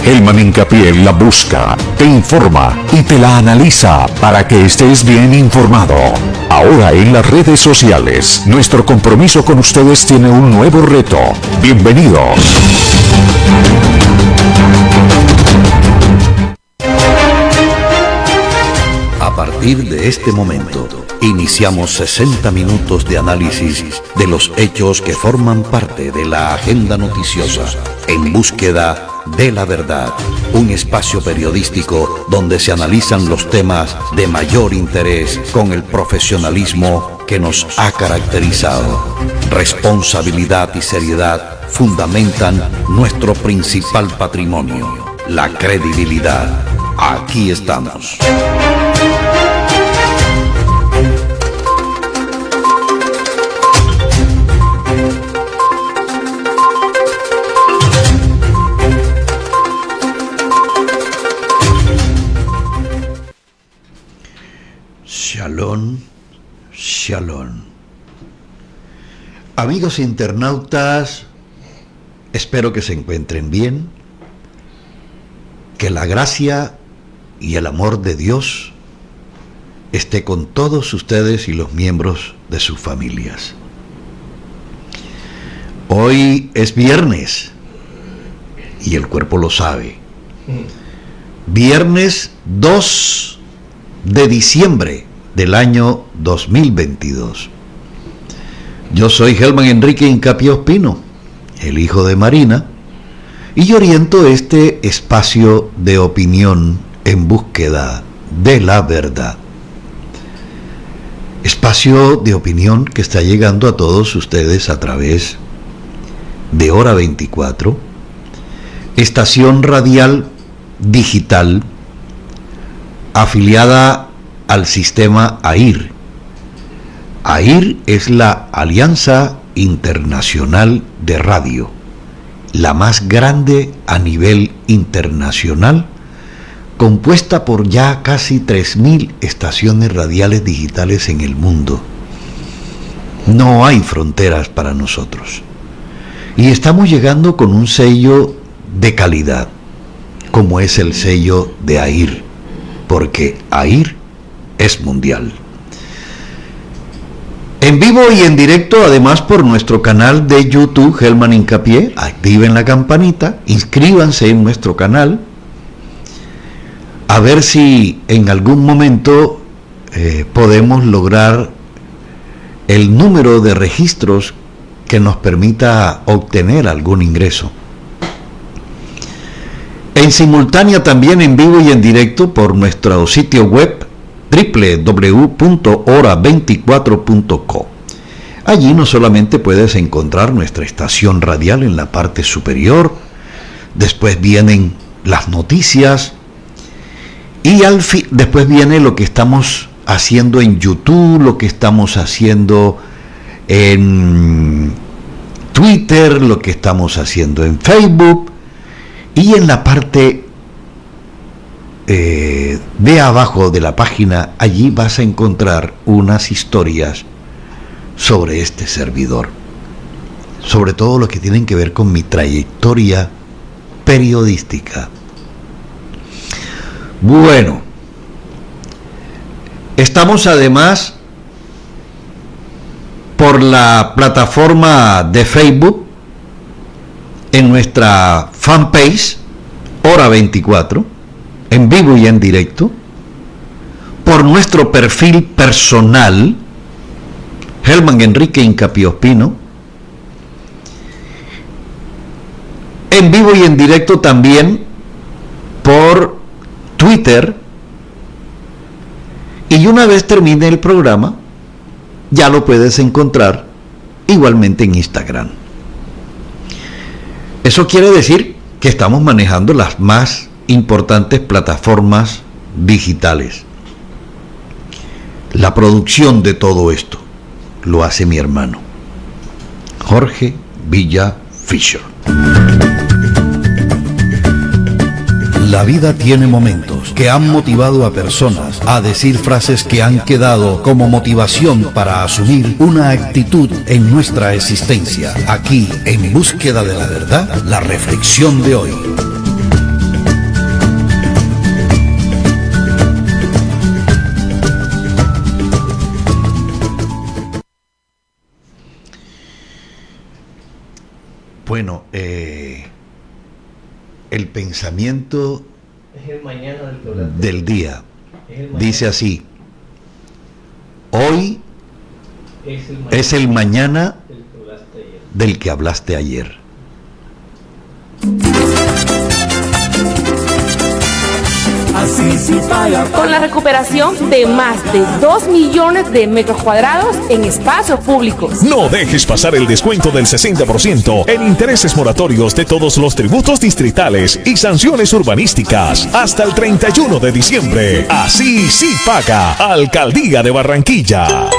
Helman Hincapié la busca, te informa y te la analiza para que estés bien informado. Ahora en las redes sociales, nuestro compromiso con ustedes tiene un nuevo reto. Bienvenidos. A partir de este momento, iniciamos 60 minutos de análisis de los hechos que forman parte de la agenda noticiosa, en búsqueda de la verdad, un espacio periodístico donde se analizan los temas de mayor interés con el profesionalismo que nos ha caracterizado. Responsabilidad y seriedad fundamentan nuestro principal patrimonio, la credibilidad. Aquí estamos. Shalom, shalom. Amigos internautas, espero que se encuentren bien, que la gracia y el amor de Dios esté con todos ustedes y los miembros de sus familias. Hoy es viernes y el cuerpo lo sabe. Viernes 2 de diciembre del año 2022. Yo soy Helman Enrique Hincapié Ospino, el hijo de Marina, y oriento este espacio de opinión en búsqueda de la verdad. Espacio de opinión que está llegando a todos ustedes a través de Hora 24, estación radial digital afiliada al sistema AIR. AIR es la Alianza Internacional de Radio, la más grande a nivel internacional, compuesta por ya casi 3.000 estaciones radiales digitales en el mundo. No hay fronteras para nosotros. Y estamos llegando con un sello de calidad, como es el sello de AIR, porque AIR es mundial. En vivo y en directo, además por nuestro canal de YouTube, Helman Hincapié. Activen la campanita, inscríbanse en nuestro canal, a ver si en algún momento podemos lograr el número de registros que nos permita obtener algún ingreso. En simultánea también en vivo y en directo por nuestro sitio web www.hora24.co. Allí no solamente puedes encontrar nuestra estación radial en la parte superior, después vienen las noticias y después viene lo que estamos haciendo en YouTube, lo que estamos haciendo en Twitter, lo que estamos haciendo en Facebook, y en la parte de abajo de la página, allí vas a encontrar unas historias sobre este servidor, sobre todo lo que tienen que ver con mi trayectoria periodística. Bueno, estamos además por la plataforma de Facebook, en nuestra fanpage Hora 24, en vivo y en directo, por nuestro perfil personal Helman Enrique Hincapié Ospino, en vivo y en directo también por Twitter, y una vez termine el programa ya lo puedes encontrar igualmente en Instagram. Eso quiere decir que estamos manejando las más importantes plataformas digitales. La producción de todo esto lo hace mi hermano, Jorge Villa Fisher. La vida tiene momentos que han motivado a personas a decir frases que han quedado como motivación para asumir una actitud en nuestra existencia. Aquí, en búsqueda de la verdad, la reflexión de hoy. Bueno, el pensamiento Es el mañana del día dice así: hoy es el mañana del que hablaste ayer. Con la recuperación de más de 2 millones de metros cuadrados en espacios públicos. No dejes pasar el descuento del 60% en intereses moratorios de todos los tributos distritales y sanciones urbanísticas hasta el 31 de diciembre. Así sí paga. Alcaldía de Barranquilla.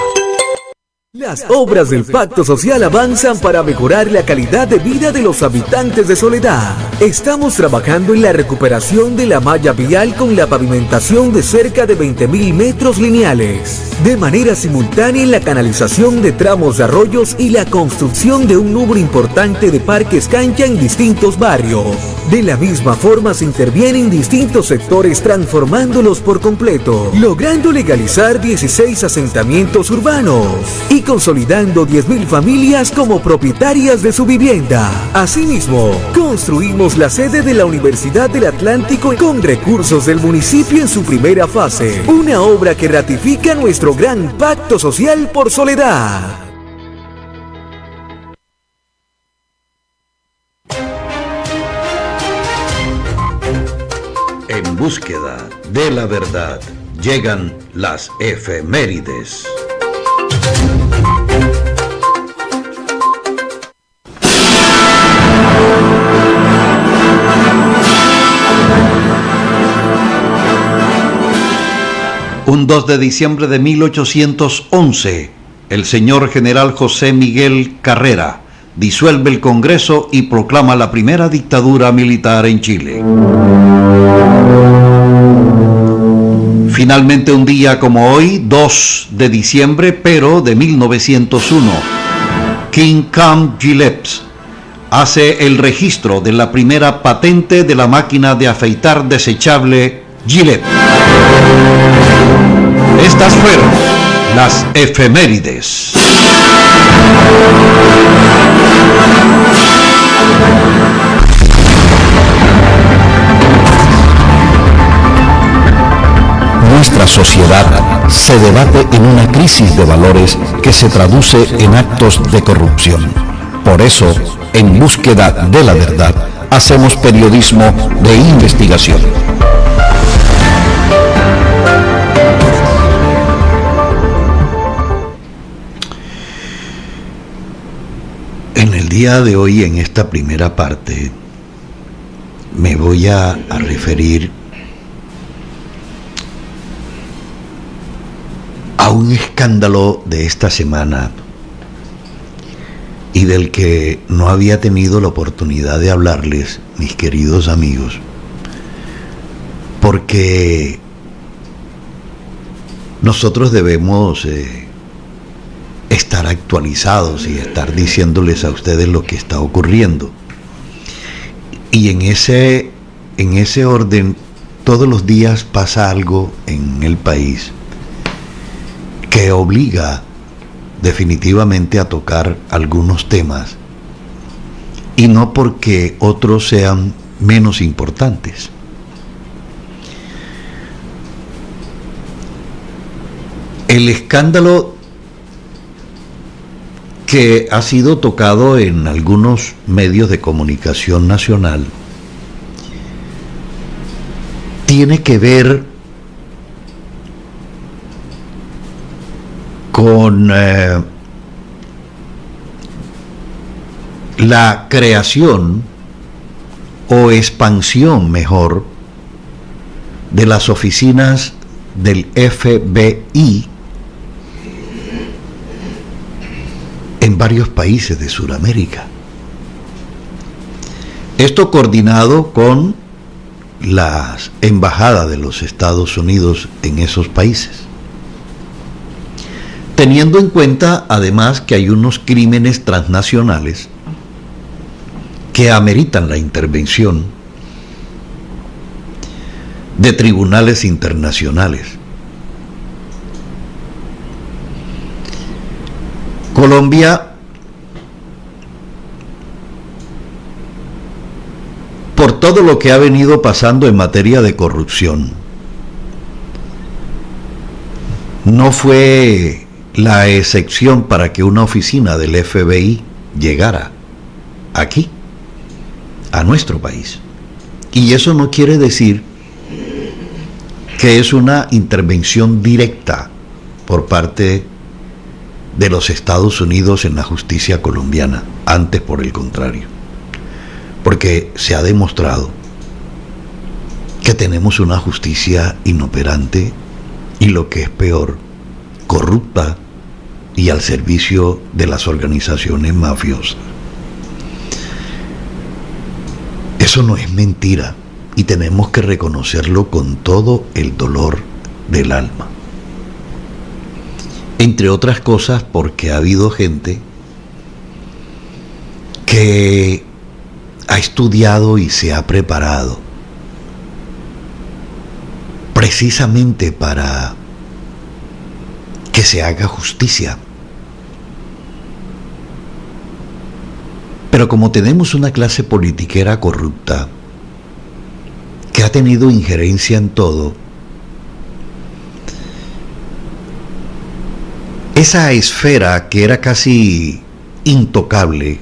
Las obras del Pacto Social avanzan para mejorar la calidad de vida de los habitantes de Soledad. Estamos trabajando en la recuperación de la malla vial con la pavimentación de cerca de 20.000 metros lineales. De manera simultánea en la canalización de tramos de arroyos y la construcción de un número importante de parques cancha en distintos barrios. De la misma forma se interviene en distintos sectores transformándolos por completo, logrando legalizar 16 asentamientos urbanos y consolidando 10.000 familias como propietarias de su vivienda. Asimismo, construimos la sede de la Universidad del Atlántico con recursos del municipio en su primera fase, una obra que ratifica nuestro gran pacto social por Soledad. En búsqueda de la verdad llegan las efemérides. Un 2 de diciembre de 1811, el señor general José Miguel Carrera disuelve el Congreso y proclama la primera dictadura militar en Chile. Finalmente, un día como hoy, 2 de diciembre, pero de 1901, King Cam Gillette hace el registro de la primera patente de la máquina de afeitar desechable Gillette. Estas fueron las efemérides. Nuestra sociedad se debate en una crisis de valores que se traduce en actos de corrupción. Por eso, en búsqueda de la verdad, hacemos periodismo de investigación. En el día de hoy, en esta primera parte, me voy a referir a un escándalo de esta semana y del que no había tenido la oportunidad de hablarles, mis queridos amigos, porque nosotros debemos estar actualizados y estar diciéndoles a ustedes lo que está ocurriendo. Y en ese orden, todos los días pasa algo en el país que obliga definitivamente a tocar algunos temas, y no porque otros sean menos importantes. El escándalo que ha sido tocado en algunos medios de comunicación nacional tiene que ver con la creación o expansión, mejor, de las oficinas del FBI en varios países de Sudamérica. Esto coordinado con las embajadas de los Estados Unidos en esos países, teniendo en cuenta además que hay unos crímenes transnacionales que ameritan la intervención de tribunales internacionales. Colombia todo lo que ha venido pasando en materia de corrupción. No fue la excepción para que una oficina del FBI llegara aquí, a nuestro país. Y eso no quiere decir que es una intervención directa por parte de los Estados Unidos en la justicia colombiana, antes por el contrario, porque se ha demostrado que tenemos una justicia inoperante y, lo que es peor, corrupta y al servicio de las organizaciones mafiosas. Eso no es mentira y tenemos que reconocerlo con todo el dolor del alma. Entre otras cosas porque ha habido gente que ha estudiado y se ha preparado precisamente para que se haga justicia. Pero como tenemos una clase politiquera corrupta que ha tenido injerencia en todo, esa esfera que era casi intocable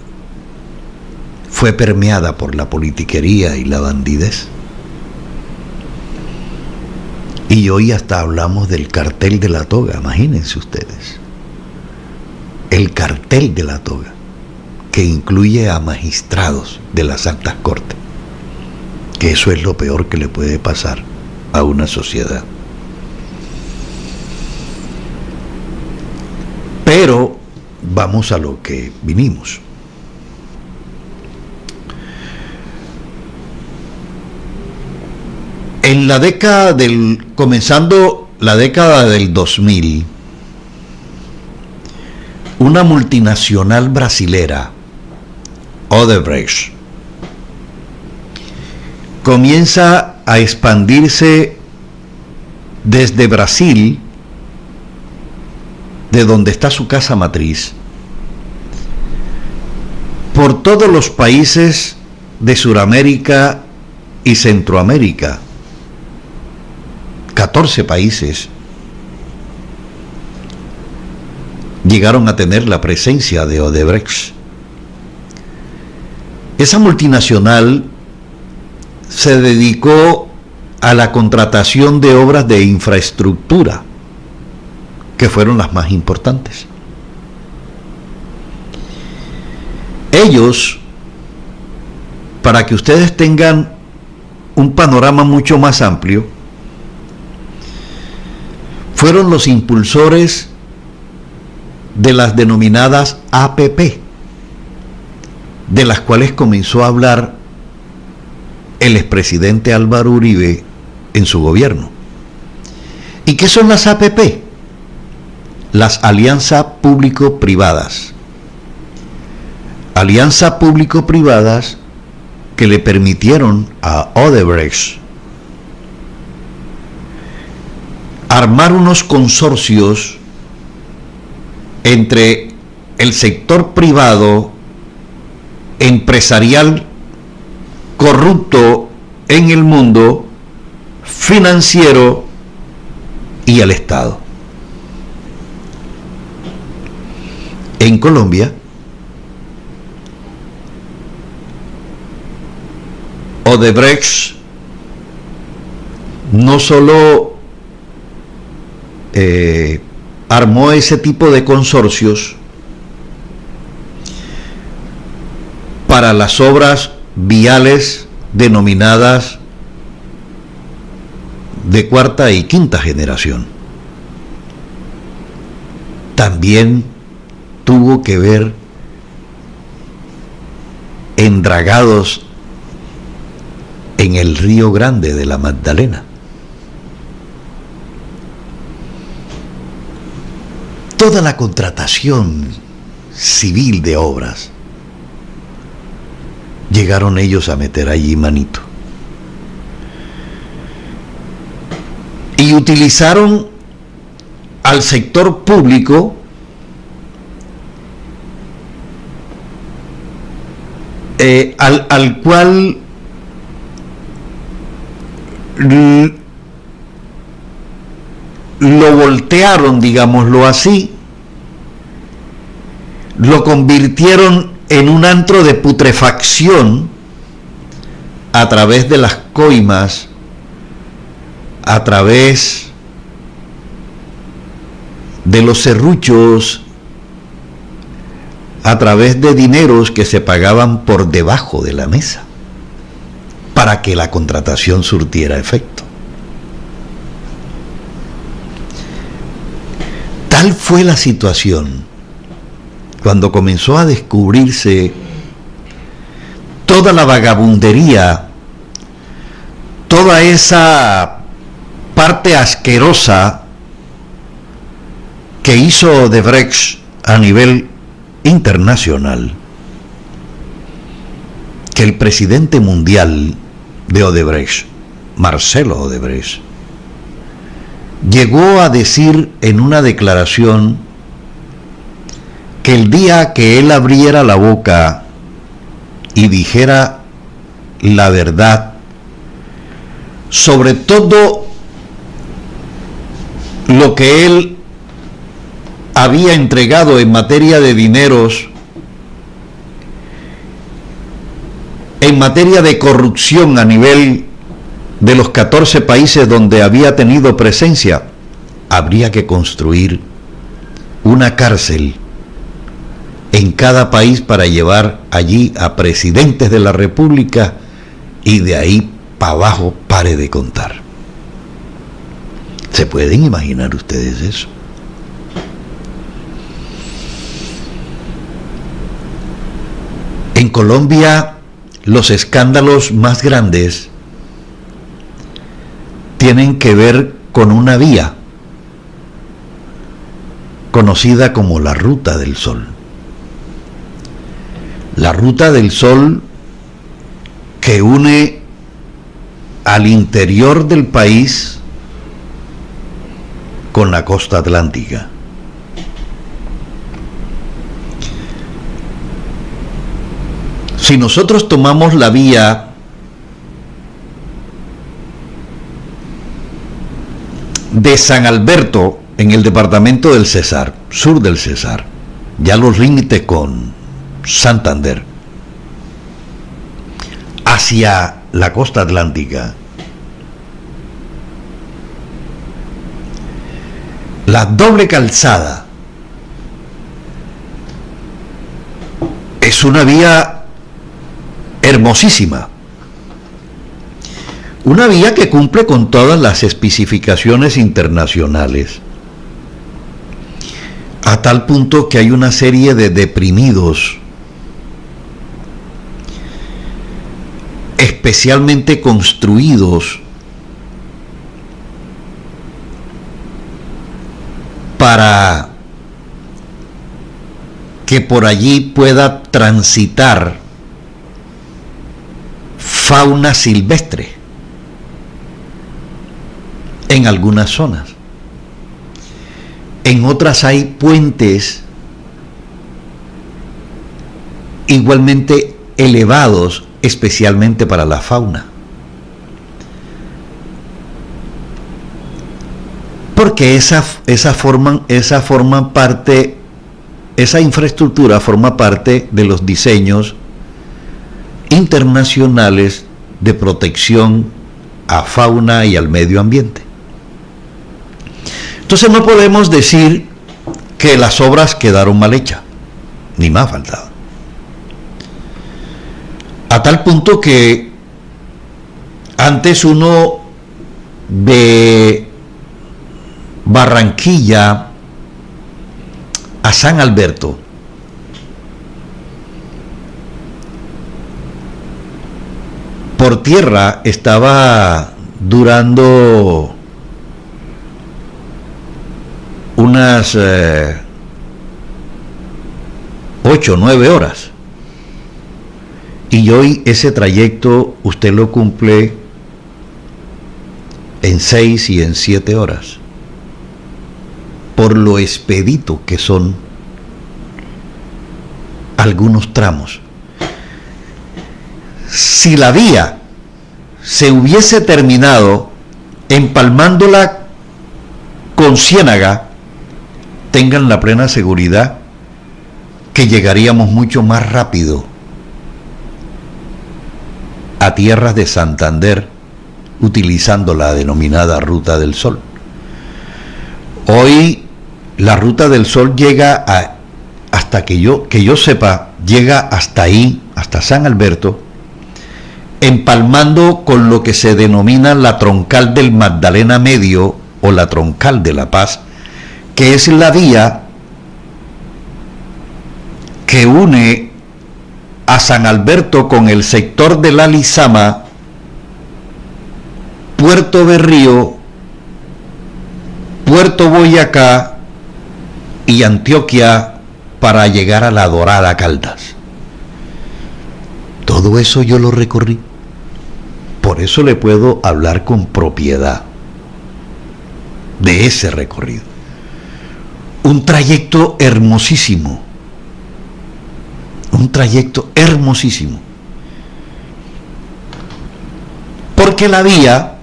fue permeada por la politiquería y la bandidez. Y hoy hasta hablamos del cartel de la toga, imagínense ustedes. El cartel de la toga, que incluye a magistrados de las altas cortes, que eso es lo peor que le puede pasar a una sociedad. Pero vamos a lo que vinimos. En la década comenzando la década del 2000, una multinacional brasilera, Odebrecht, comienza a expandirse desde Brasil, de donde está su casa matriz, por todos los países de Sudamérica y Centroamérica. 14 países llegaron a tener la presencia de Odebrecht. Esa multinacional se dedicó a la contratación de obras de infraestructura, que fueron las más importantes. Ellos, para que ustedes tengan un panorama mucho más amplio, fueron los impulsores de las denominadas APP, de las cuales comenzó a hablar el expresidente Álvaro Uribe en su gobierno. ¿Y qué son las APP? Las alianzas público-privadas. Alianzas público-privadas que le permitieron a Odebrecht armar unos consorcios entre el sector privado, empresarial, corrupto en el mundo, financiero y el Estado. En Colombia, Odebrecht no solo armó ese tipo de consorcios para las obras viales denominadas de cuarta y quinta generación. También tuvo que ver en dragados en el Río Grande de la Magdalena. Toda la contratación civil de obras, llegaron ellos a meter allí manito. Y utilizaron al sector público al cual lo voltearon, digámoslo así, lo convirtieron en un antro de putrefacción a través de las coimas, a través de los serruchos, a través de dineros que se pagaban por debajo de la mesa para que la contratación surtiera efecto. Tal fue la situación cuando comenzó a descubrirse toda la vagabundería, toda esa parte asquerosa que hizo Odebrecht a nivel internacional, que el presidente mundial de Odebrecht, Marcelo Odebrecht, llegó a decir en una declaración que el día que él abriera la boca y dijera la verdad sobre todo lo que él había entregado en materia de dineros, en materia de corrupción a nivel de los 14 países donde había tenido presencia, habría que construir una cárcel en cada país para llevar allí a presidentes de la República y de ahí para abajo pare de contar. ¿Se pueden imaginar ustedes eso? En Colombia, los escándalos más grandes tienen que ver con una vía conocida como la Ruta del Sol. La Ruta del Sol que une al interior del país con la costa atlántica. Si nosotros tomamos la vía de San Alberto en el departamento del Cesar, sur del Cesar, ya los límites con Santander, hacia la costa atlántica, la doble calzada es una vía hermosísima, una vía que cumple con todas las especificaciones internacionales, a tal punto que hay una serie de deprimidos especialmente construidos para que por allí pueda transitar fauna silvestre en algunas zonas. En otras hay puentes igualmente elevados, especialmente para la fauna. Porque esa infraestructura forma parte de los diseños internacionales de protección a fauna y al medio ambiente. Entonces no podemos decir que las obras quedaron mal hechas, ni más faltaba. A tal punto que antes uno de Barranquilla a San Alberto por tierra estaba durando unas 8 o 9 horas. Y hoy ese trayecto usted lo cumple en 6 y en 7 horas. Por lo expedito que son algunos tramos. Si la vía se hubiese terminado empalmándola con Ciénaga, tengan la plena seguridad que llegaríamos mucho más rápido a tierras de Santander utilizando la denominada Ruta del Sol. Hoy la Ruta del Sol llega hasta que yo sepa, llega hasta ahí, hasta San Alberto, empalmando con lo que se denomina la troncal del Magdalena Medio o la troncal de La Paz, que es la vía que une a San Alberto con el sector de la Lizama, Puerto Berrío, Puerto Boyacá y Antioquia para llegar a La Dorada, Caldas. Todo eso yo lo recorrí. Por eso le puedo hablar con propiedad de ese recorrido. Un trayecto hermosísimo. Un trayecto hermosísimo. Porque la vía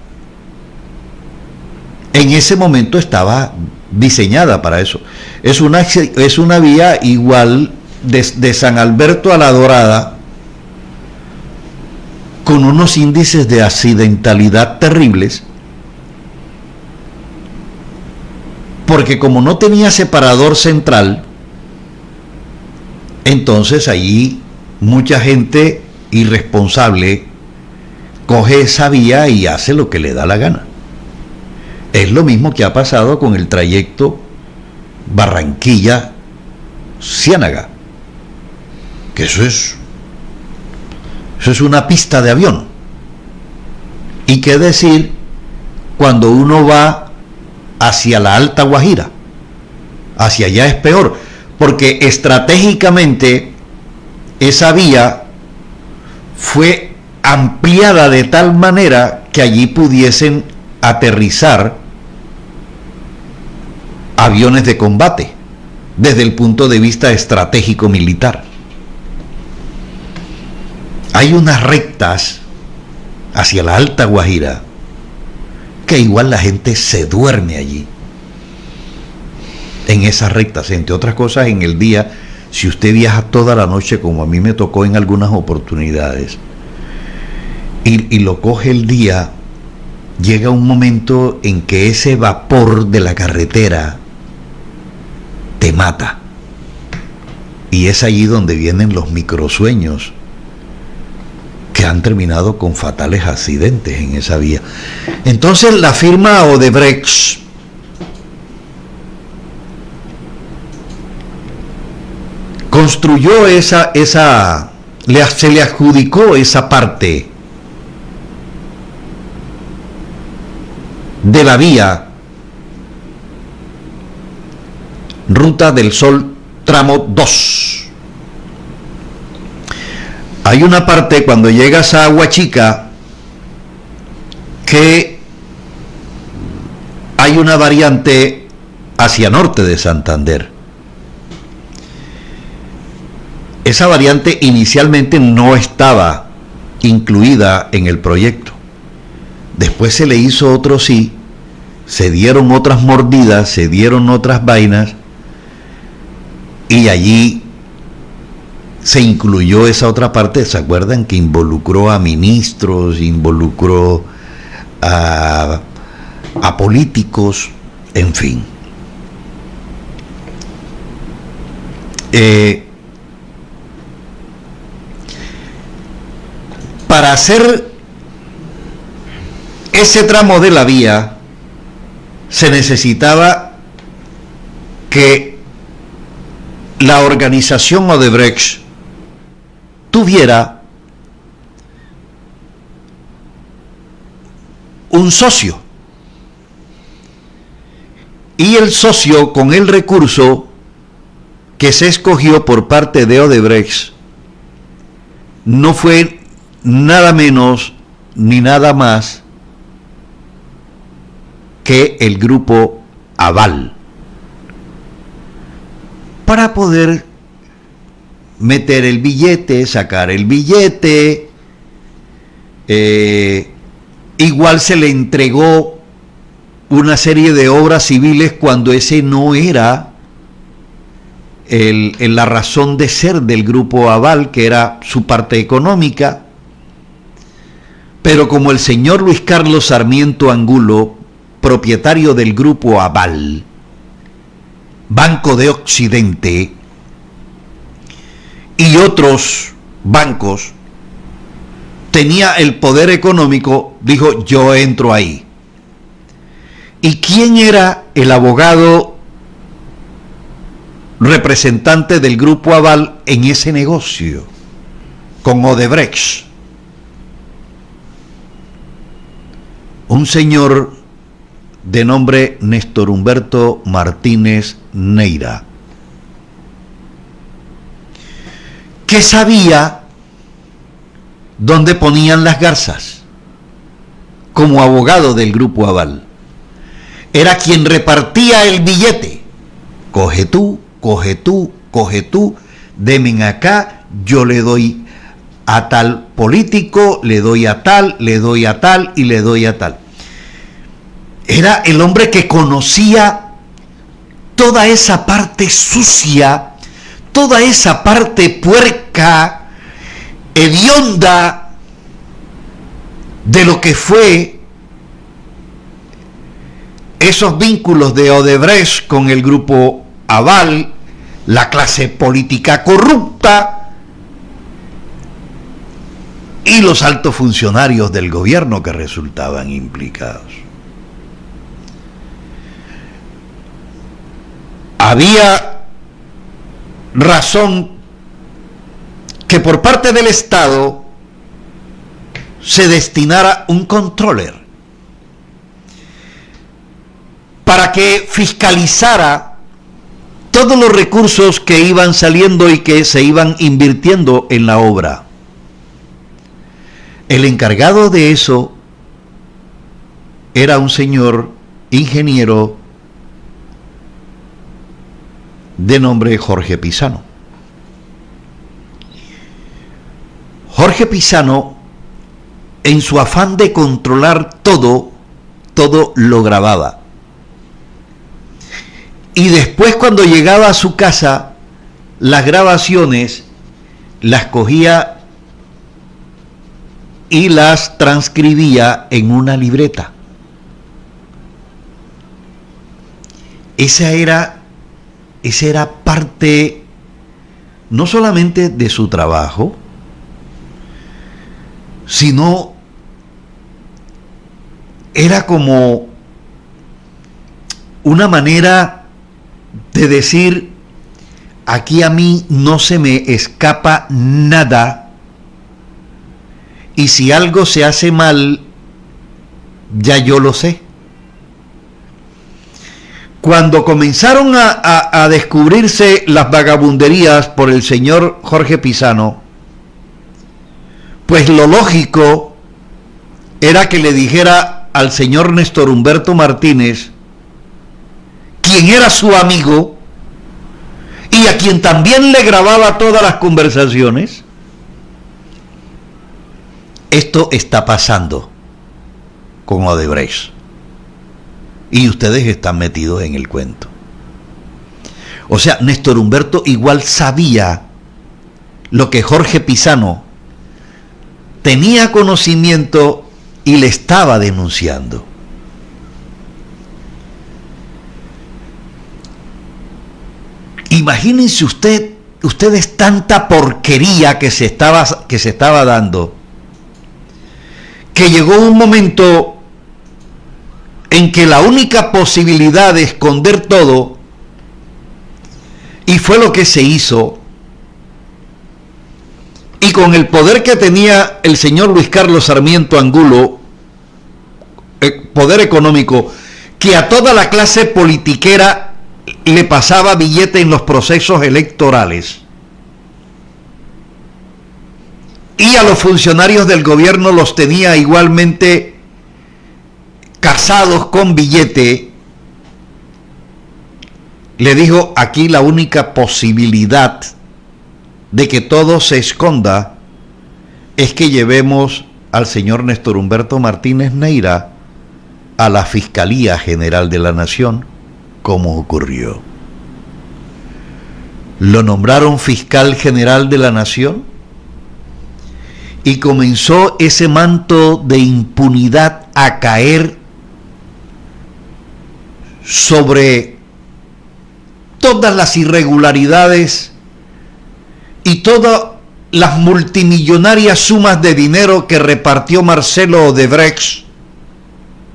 en ese momento estaba diseñada para eso. Es una vía igual de San Alberto a La Dorada, con unos índices de accidentalidad terribles, porque como no tenía separador central, entonces allí mucha gente irresponsable coge esa vía y hace lo que le da la gana. Es lo mismo que ha pasado con el trayecto Barranquilla-Ciénaga, que eso es una pista de avión. Y qué decir cuando uno va hacia la Alta Guajira, hacia allá es peor, porque estratégicamente esa vía fue ampliada de tal manera que allí pudiesen aterrizar aviones de combate desde el punto de vista estratégico militar. Hay unas rectas hacia la Alta Guajira que igual la gente se duerme allí, en esas rectas. Entre otras cosas, en el día, si usted viaja toda la noche, como a mí me tocó en algunas oportunidades, y lo coge el día, llega un momento en que ese vapor de la carretera te mata. Y es allí donde vienen los microsueños que han terminado con fatales accidentes en esa vía. Entonces la firma Odebrecht construyó se le adjudicó esa parte de la vía Ruta del Sol tramo 2. Hay una parte cuando llegas a Agua Chica que hay una variante hacia norte de Santander. Esa variante inicialmente no estaba incluida en el proyecto. Después se le hizo otro sí, se dieron otras mordidas, se dieron otras vainas, y allí se incluyó esa otra parte. ¿Se acuerdan que involucró a ministros, involucró a políticos, en fin? Para hacer ese tramo de la vía se necesitaba que la organización Odebrecht tuviera un socio, y el socio, con el recurso que se escogió por parte de Odebrecht, no fue nada menos ni nada más que el grupo Aval, para poder meter el billete, sacar el billete, Igual se le entregó una serie de obras civiles cuando ese no era la razón de ser del Grupo Aval, que era su parte económica. Pero como el señor Luis Carlos Sarmiento Angulo, propietario del Grupo Aval, Banco de Occidente, y otros bancos, tenía el poder económico, dijo: yo entro ahí. ¿Y quién era el abogado representante del Grupo Aval en ese negocio con Odebrecht? Un señor de nombre Néstor Humberto Martínez Neira, que sabía dónde ponían las garzas como abogado del Grupo Aval. Era quien repartía el billete. Coge tú, coge tú, coge tú, demen acá, yo le doy a tal político, le doy a tal, le doy a tal y le doy a tal. Era el hombre que conocía toda esa parte sucia, toda esa parte puerca, hedionda de lo que fue esos vínculos de Odebrecht con el Grupo Aval, la clase política corrupta y los altos funcionarios del gobierno que resultaban implicados. Había razón que por parte del Estado se destinara un controller para que fiscalizara todos los recursos que iban saliendo y que se iban invirtiendo en la obra. El encargado de eso era un señor ingeniero de nombre Jorge Pisano. Jorge Pisano, en su afán de controlar todo lo grababa. Y después, cuando llegaba a su casa, las grabaciones las cogía y las transcribía en una libreta. Esa era parte no solamente de su trabajo, sino era como una manera de decir: aquí a mí no se me escapa nada, y si algo se hace mal, ya yo lo sé. Cuando comenzaron a descubrirse las vagabunderías por el señor Jorge Pisano, pues lo lógico era que le dijera al señor Néstor Humberto Martínez, quien era su amigo y a quien también le grababa todas las conversaciones: esto está pasando con Odebrecht y ustedes están metidos en el cuento. O sea, Néstor Humberto igual sabía lo que Jorge Pisano tenía conocimiento y le estaba denunciando. Imagínense ustedes tanta porquería que se estaba dando, que llegó un momento en que la única posibilidad de esconder todo, y fue lo que se hizo, y con el poder que tenía el señor Luis Carlos Sarmiento Angulo, poder económico, que a toda la clase politiquera le pasaba billete en los procesos electorales, y a los funcionarios del gobierno los tenía igualmente casados con billete, le dijo: aquí la única posibilidad de que todo se esconda es que llevemos al señor Néstor Humberto Martínez Neira a la Fiscalía General de la Nación, como ocurrió. Lo nombraron fiscal general de la Nación y comenzó ese manto de impunidad a caer sobre todas las irregularidades y todas las multimillonarias sumas de dinero que repartió Marcelo Odebrecht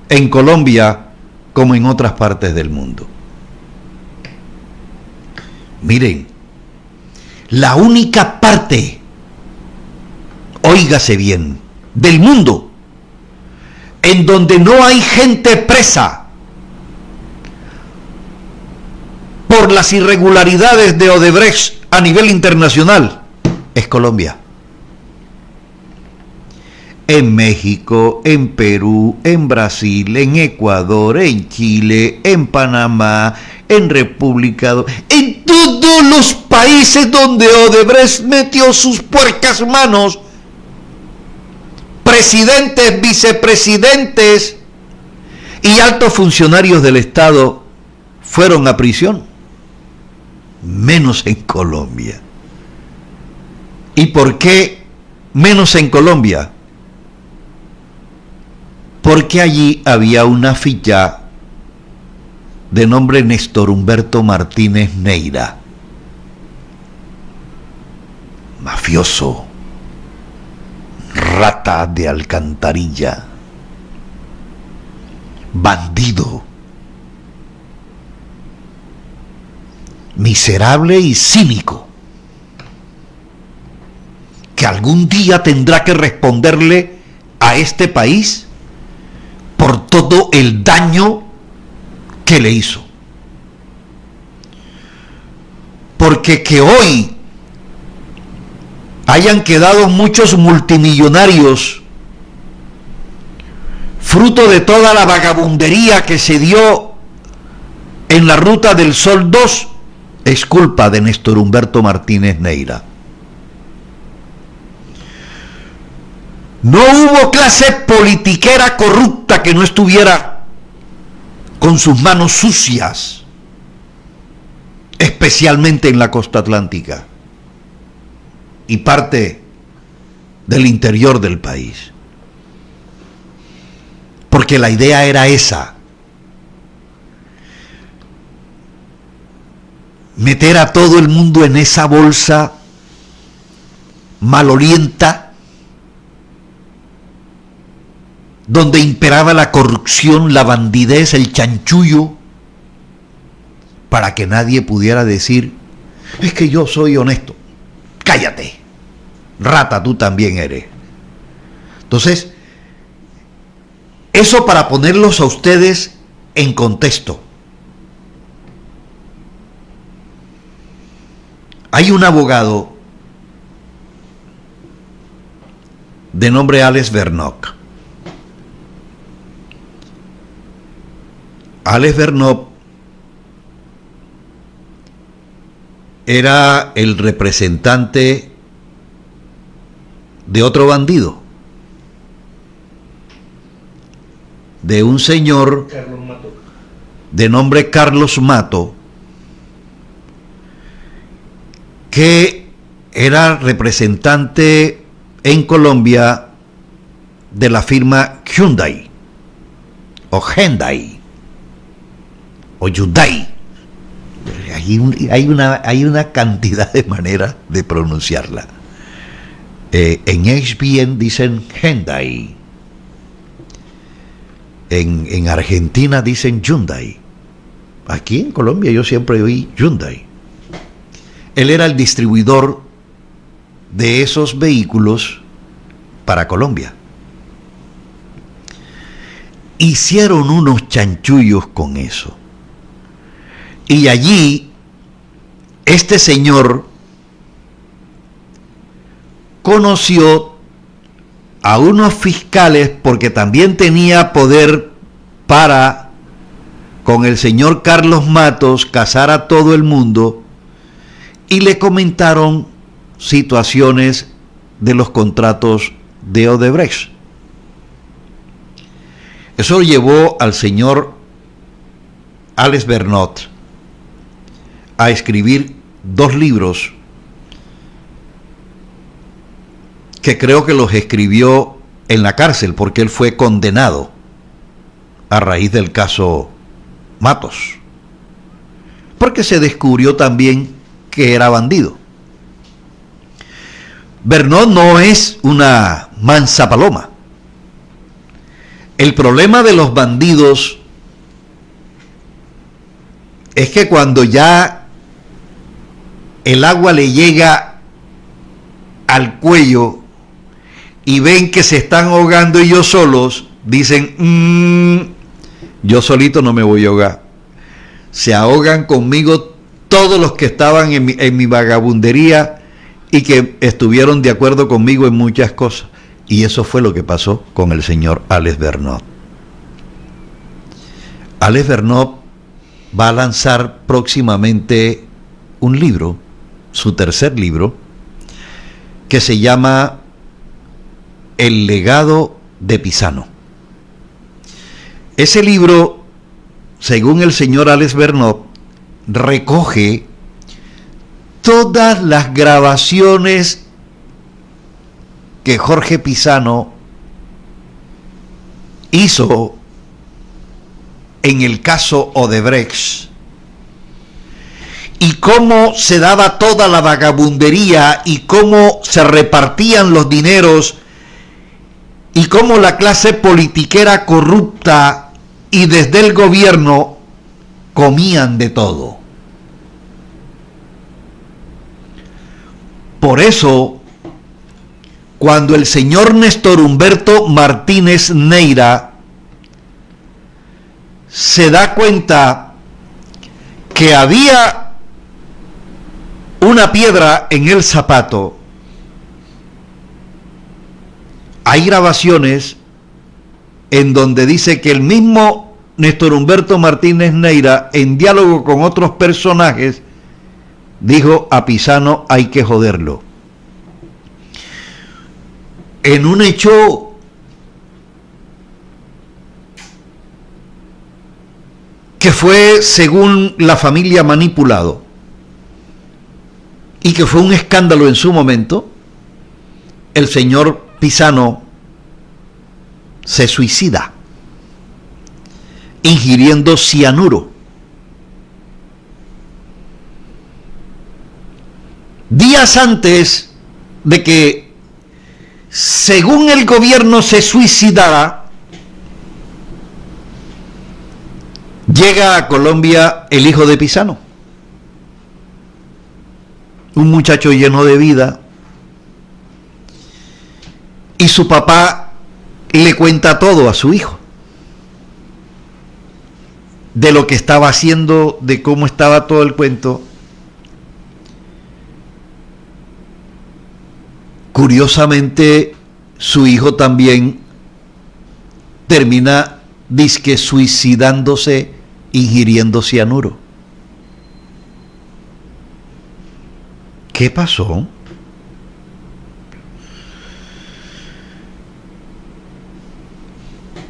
en Colombia como en otras partes del mundo. Miren, la única parte, óigase bien, del mundo en donde no hay gente presa por las irregularidades de Odebrecht a nivel internacional es Colombia. En México, en Perú, en Brasil, en Ecuador, en Chile, en Panamá, en República, en todos los países donde Odebrecht metió sus puercas manos, presidentes, vicepresidentes y altos funcionarios del Estado fueron a prisión, menos en Colombia. ¿Y por qué menos en Colombia? Porque allí había una ficha de nombre Néstor Humberto Martínez Neira, mafioso, rata de alcantarilla, bandido, miserable y cínico, que algún día tendrá que responderle a este país por todo el daño que le hizo. Porque que hoy hayan quedado muchos multimillonarios fruto de toda la vagabundería que se dio en la Ruta del Sol 2 es culpa de Néstor Humberto Martínez Neira. No hubo clase politiquera corrupta que no estuviera con sus manos sucias, especialmente en la costa atlántica y parte del interior del país. Porque la idea era esa: meter a todo el mundo en esa bolsa malolienta donde imperaba la corrupción, la bandidez, el chanchullo, para que nadie pudiera decir, es que yo soy honesto. Cállate, rata, tú también eres. Entonces, eso para ponerlos a ustedes en contexto. Hay un abogado de nombre Alex Vernock. Alex Vernock era el representante de otro bandido, de un señor de nombre Carlos Mato, que era representante en Colombia de la firma Hyundai o Hyundai o Hyundai. Hay una cantidad de maneras de pronunciarla. En HBN dicen Hyundai, en Argentina dicen Hyundai, aquí en Colombia yo siempre oí Hyundai. Él era el distribuidor de esos vehículos para Colombia. Hicieron unos chanchullos con eso. Y allí, este señor conoció a unos fiscales porque también tenía poder para, con el señor Carlos Matos, cazar a todo el mundo, y le comentaron situaciones de los contratos de Odebrecht. Eso llevó al señor Alex Bernot a escribir 2 libros que creo que los escribió en la cárcel, porque él fue condenado a raíz del caso Matos, porque se descubrió también que era bandido. Bernot no es una mansa paloma. El problema de los bandidos es que cuando ya el agua le llega al cuello y ven que se están ahogando ellos solos, dicen, yo solito no me voy a ahogar. Se ahogan conmigo todos los que estaban en mi vagabundería y que estuvieron de acuerdo conmigo en muchas cosas. Y eso fue lo que pasó con el señor Alex Bernot. Alex Bernot va a lanzar próximamente un libro, su 3er libro, que se llama El legado de Pisano. Ese libro, según el señor Alex Bernot, recoge todas las grabaciones que Jorge Pisano hizo en el caso Odebrecht, y cómo se daba toda la vagabundería y cómo se repartían los dineros y cómo la clase politiquera corrupta y desde el gobierno comían de todo. Por eso, cuando el señor Néstor Humberto Martínez Neira se da cuenta que había una piedra en el zapato, hay grabaciones en donde dice que el mismo Néstor Humberto Martínez Neira, en diálogo con otros personajes, dijo: a Pisano hay que joderlo. En un hecho que fue, según la familia, manipulado y que fue un escándalo en su momento, el señor Pisano se suicida ingiriendo cianuro. Días antes de que, según el gobierno, se suicidara, llega a Colombia el hijo de Pisano, un muchacho lleno de vida, y su papá le cuenta todo a su hijo, de lo que estaba haciendo, de cómo estaba todo el cuento. Curiosamente, su hijo también termina dizque suicidándose, ingiriendo cianuro. ¿Qué pasó?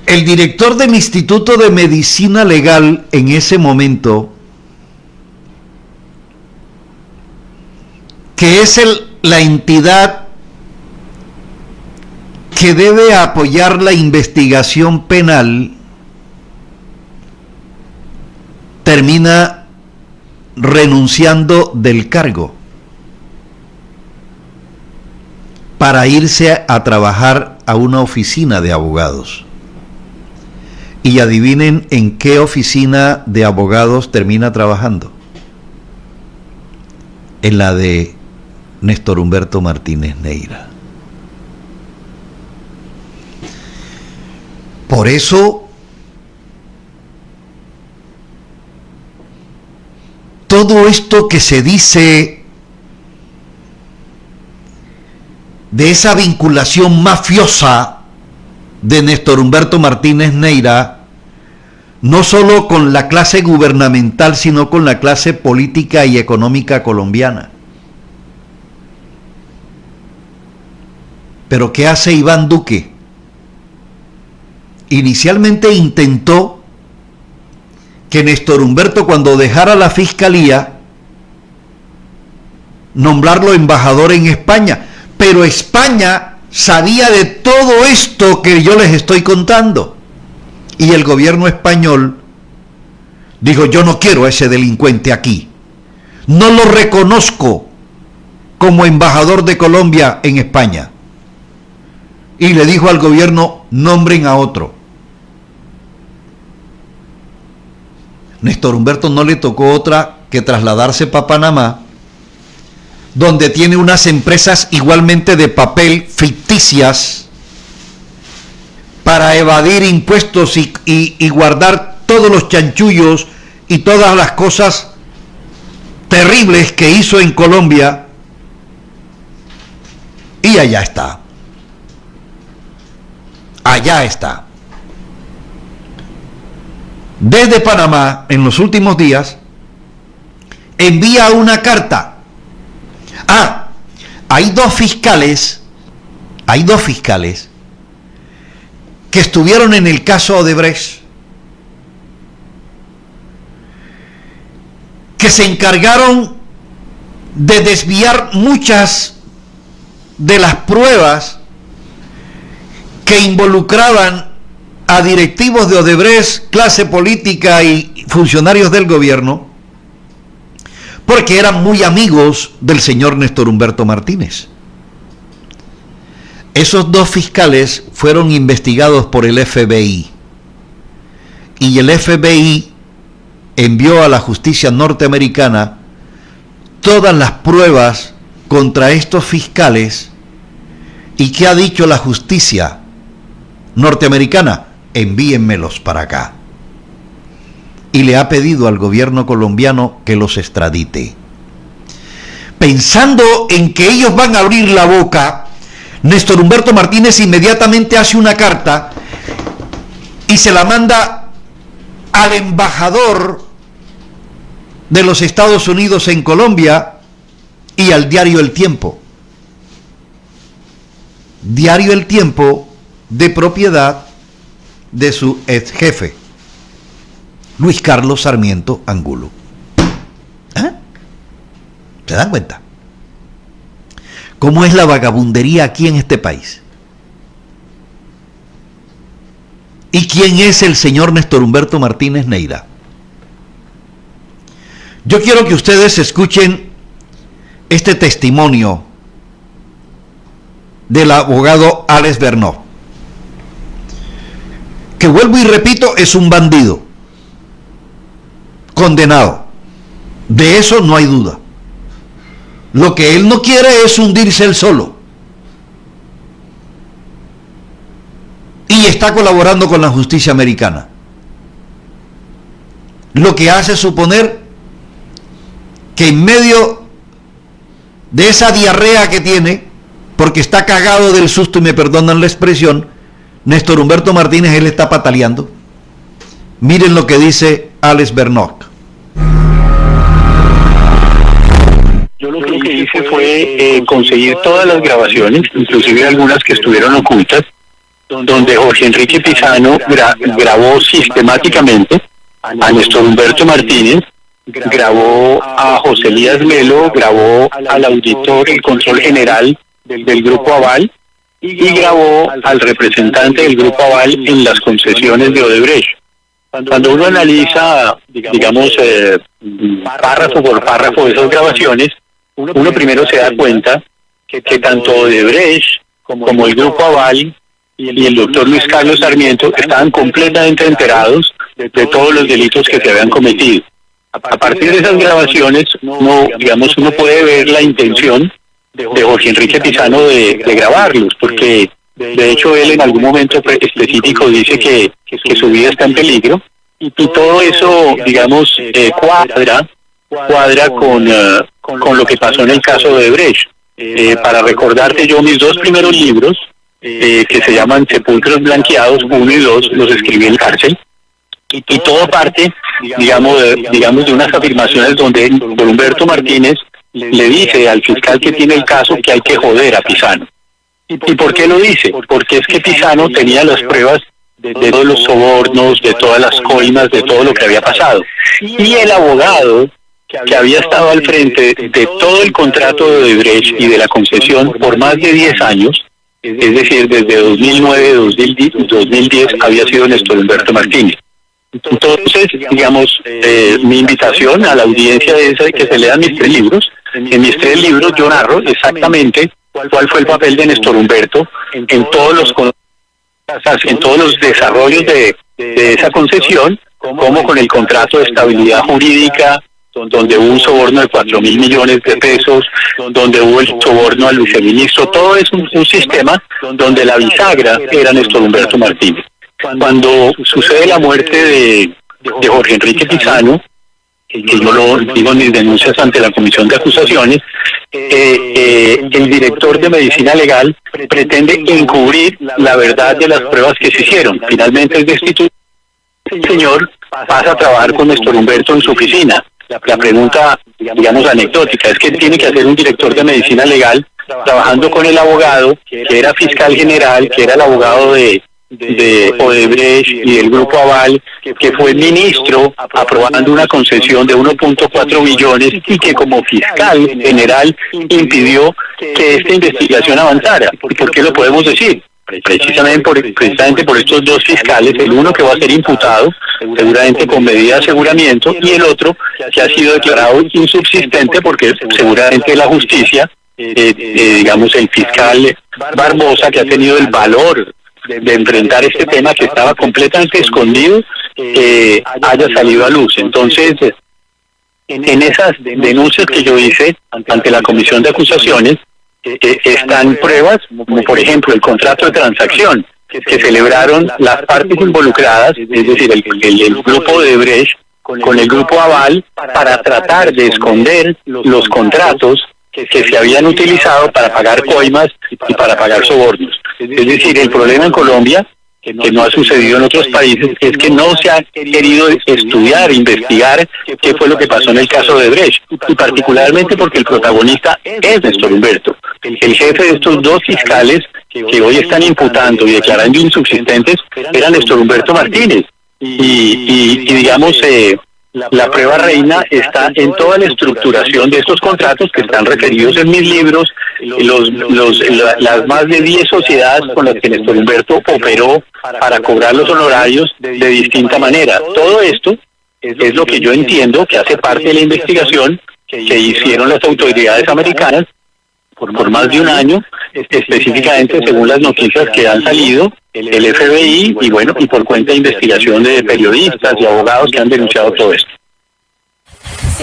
El director del Instituto de Medicina Legal en ese momento, que es la entidad que debe apoyar la investigación penal, termina renunciando del cargo para irse a trabajar a una oficina de abogados. Y adivinen en qué oficina de abogados termina trabajando. En la de Néstor Humberto Martínez Neira. Por eso, todo esto que se dice de esa vinculación mafiosa de Néstor Humberto Martínez Neira, no solo con la clase gubernamental, sino con la clase política y económica colombiana. Pero ¿qué hace Iván Duque? inicialmente intentó que Néstor Humberto, cuando dejara la fiscalía, nombrarlo embajador en España, pero España sabía de todo esto que yo les estoy contando, y el gobierno español dijo: yo no quiero a ese delincuente aquí, no lo reconozco como embajador de Colombia en España, y le dijo al gobierno: nombren a otro. Néstor Humberto no le tocó otra que trasladarse para Panamá, donde tiene unas empresas igualmente de papel ficticias para evadir impuestos y guardar todos los chanchullos y todas las cosas terribles que hizo en Colombia, y allá está. Allá está. Desde Panamá, en los últimos días, envía una carta. Hay dos fiscales que estuvieron en el caso Odebrecht, que se encargaron de desviar muchas de las pruebas que involucraban a directivos de Odebrecht, clase política y funcionarios del gobierno, porque eran muy amigos del señor Néstor Humberto Martínez. Esos dos fiscales fueron investigados por el FBI, y el FBI envió a la justicia norteamericana todas las pruebas contra estos fiscales. ¿Y qué ha dicho la justicia norteamericana? Envíenmelos para acá. Y le ha pedido al gobierno colombiano que los extradite. Pensando en que ellos van a abrir la boca, Néstor Humberto Martínez inmediatamente hace una carta y se la manda al embajador de los Estados Unidos en Colombia y al diario El Tiempo. Diario El Tiempo, de propiedad de su ex jefe, Luis Carlos Sarmiento Angulo. ¿Se dan cuenta cómo es la vagabundería aquí en este país? ¿Y quién es el señor Néstor Humberto Martínez Neira? Yo quiero que ustedes escuchen este testimonio del abogado Alex Bernot, que, vuelvo y repito, es un bandido condenado. De eso no hay duda. Lo que él no quiere es hundirse él solo. Y está colaborando con la justicia americana. Lo que hace suponer que en medio de esa diarrea que tiene, porque está cagado del susto, y me perdonan la expresión, Néstor Humberto Martínez, él está pataleando. Miren lo que dice Alex Bernot. Yo lo que hice fue conseguir todas las grabaciones, inclusive algunas que estuvieron ocultas, donde Jorge Enrique Pizano grabó sistemáticamente a Néstor Humberto Martínez, grabó a José Elías Melo, grabó al auditor, el control general del Grupo Aval, y grabó al representante del Grupo Aval en las concesiones de Odebrecht. Cuando uno analiza, digamos, párrafo por párrafo de esas grabaciones, uno primero se da cuenta que tanto Odebrecht como el Grupo Aval y el doctor Luis Carlos Sarmiento estaban completamente enterados de todos los delitos que se habían cometido. A partir de esas grabaciones, uno puede ver la intención de Jorge Enrique Pizano de grabarlos, porque de hecho él en algún momento específico dice que su vida está en peligro, y todo eso, digamos, cuadra con lo que pasó en el caso de Odebrecht. Para recordarte yo, mis dos primeros libros, que se llaman Sepulcros Blanqueados 1 y 2, los escribí en cárcel, y todo parte, digamos, de unas afirmaciones donde don Humberto Martínez le dice al fiscal que tiene el caso que hay que joder a Pizano. ¿Y por qué lo dice? Porque es que Pizano tenía las pruebas de todos los sobornos, de todas las coimas, de todo lo que había pasado. Y el abogado que había estado al frente de todo el contrato de Odebrecht y de la concesión por más de 10 años, es decir, desde 2009, 2010, había sido Néstor Humberto Martínez. Entonces, digamos, mi invitación a la audiencia es que se lean mis 3 libros. En mis 3 libros yo narro exactamente cuál fue el papel de Néstor Humberto en todos los desarrollos de esa concesión, como con el contrato de estabilidad jurídica, donde hubo un soborno de 4.000 millones de pesos, donde hubo el soborno al viceministro. Todo es un sistema donde la bisagra era Néstor Humberto Martínez. Cuando sucede la muerte de Jorge Enrique Pizano, que yo lo digo en mis denuncias ante la Comisión de Acusaciones, el director de Medicina Legal pretende encubrir la verdad de las pruebas que se hicieron. Finalmente es destituido. El señor pasa a trabajar con Néstor Humberto en su oficina. La pregunta, digamos, anecdótica, es que tiene que hacer un director de Medicina Legal trabajando con el abogado, que era fiscal general, que era el abogado de Odebrecht y del Grupo Aval, que fue ministro aprobando una concesión de 1.4 billones y que como fiscal general impidió que esta investigación avanzara. ¿Y por qué lo podemos decir? Precisamente por estos 2 fiscales, el uno que va a ser imputado, seguramente con medida de aseguramiento, y el otro que ha sido declarado insubsistente porque seguramente la justicia, digamos el fiscal Barbosa, que ha tenido el valor de enfrentar este tema que estaba completamente escondido, haya salido a luz. Entonces, en esas denuncias que yo hice ante la Comisión de Acusaciones, están pruebas, como por ejemplo el contrato de transacción que celebraron las partes involucradas, es decir, el grupo de Odebrecht con el grupo Aval, para tratar de esconder los contratos que se habían utilizado para pagar coimas y para pagar sobornos. Es decir, el problema en Colombia, que no ha sucedido en otros países, es que no se ha querido estudiar, investigar qué fue lo que pasó en el caso de Odebrecht, y particularmente porque el protagonista es Néstor Humberto. El jefe de estos 2 fiscales que hoy están imputando y declarando insubsistentes era Néstor Humberto Martínez. Y digamos, la prueba reina está en toda la estructuración de estos contratos que están referidos en mis libros, las más de 10 sociedades con las que Néstor Humberto operó para cobrar los honorarios de distinta manera. Todo esto es lo que yo entiendo que hace parte de la investigación que hicieron las autoridades americanas por más de un año, específicamente según las noticias que han salido, el FBI y por cuenta de investigación de periodistas y abogados que han denunciado todo esto.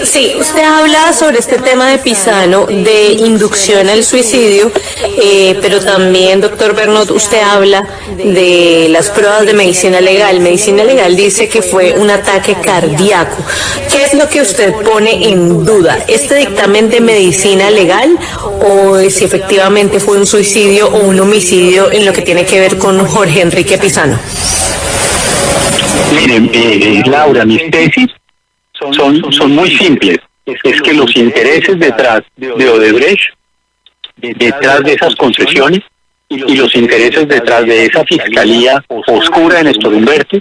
Sí, usted habla sobre este tema de Pizano, de inducción al suicidio, pero también, doctor Bernot, usted habla de las pruebas de medicina legal. Medicina legal dice que fue un ataque cardíaco. ¿Qué es lo que usted pone en duda? ¿Este dictamen de medicina legal o si efectivamente fue un suicidio o un homicidio en lo que tiene que ver con Jorge Enrique Pizano? Miren, Laura, mis tesis son muy simples. Es que los intereses detrás de Odebrecht, detrás de esas concesiones y los intereses detrás de esa fiscalía oscura de Néstor Humberto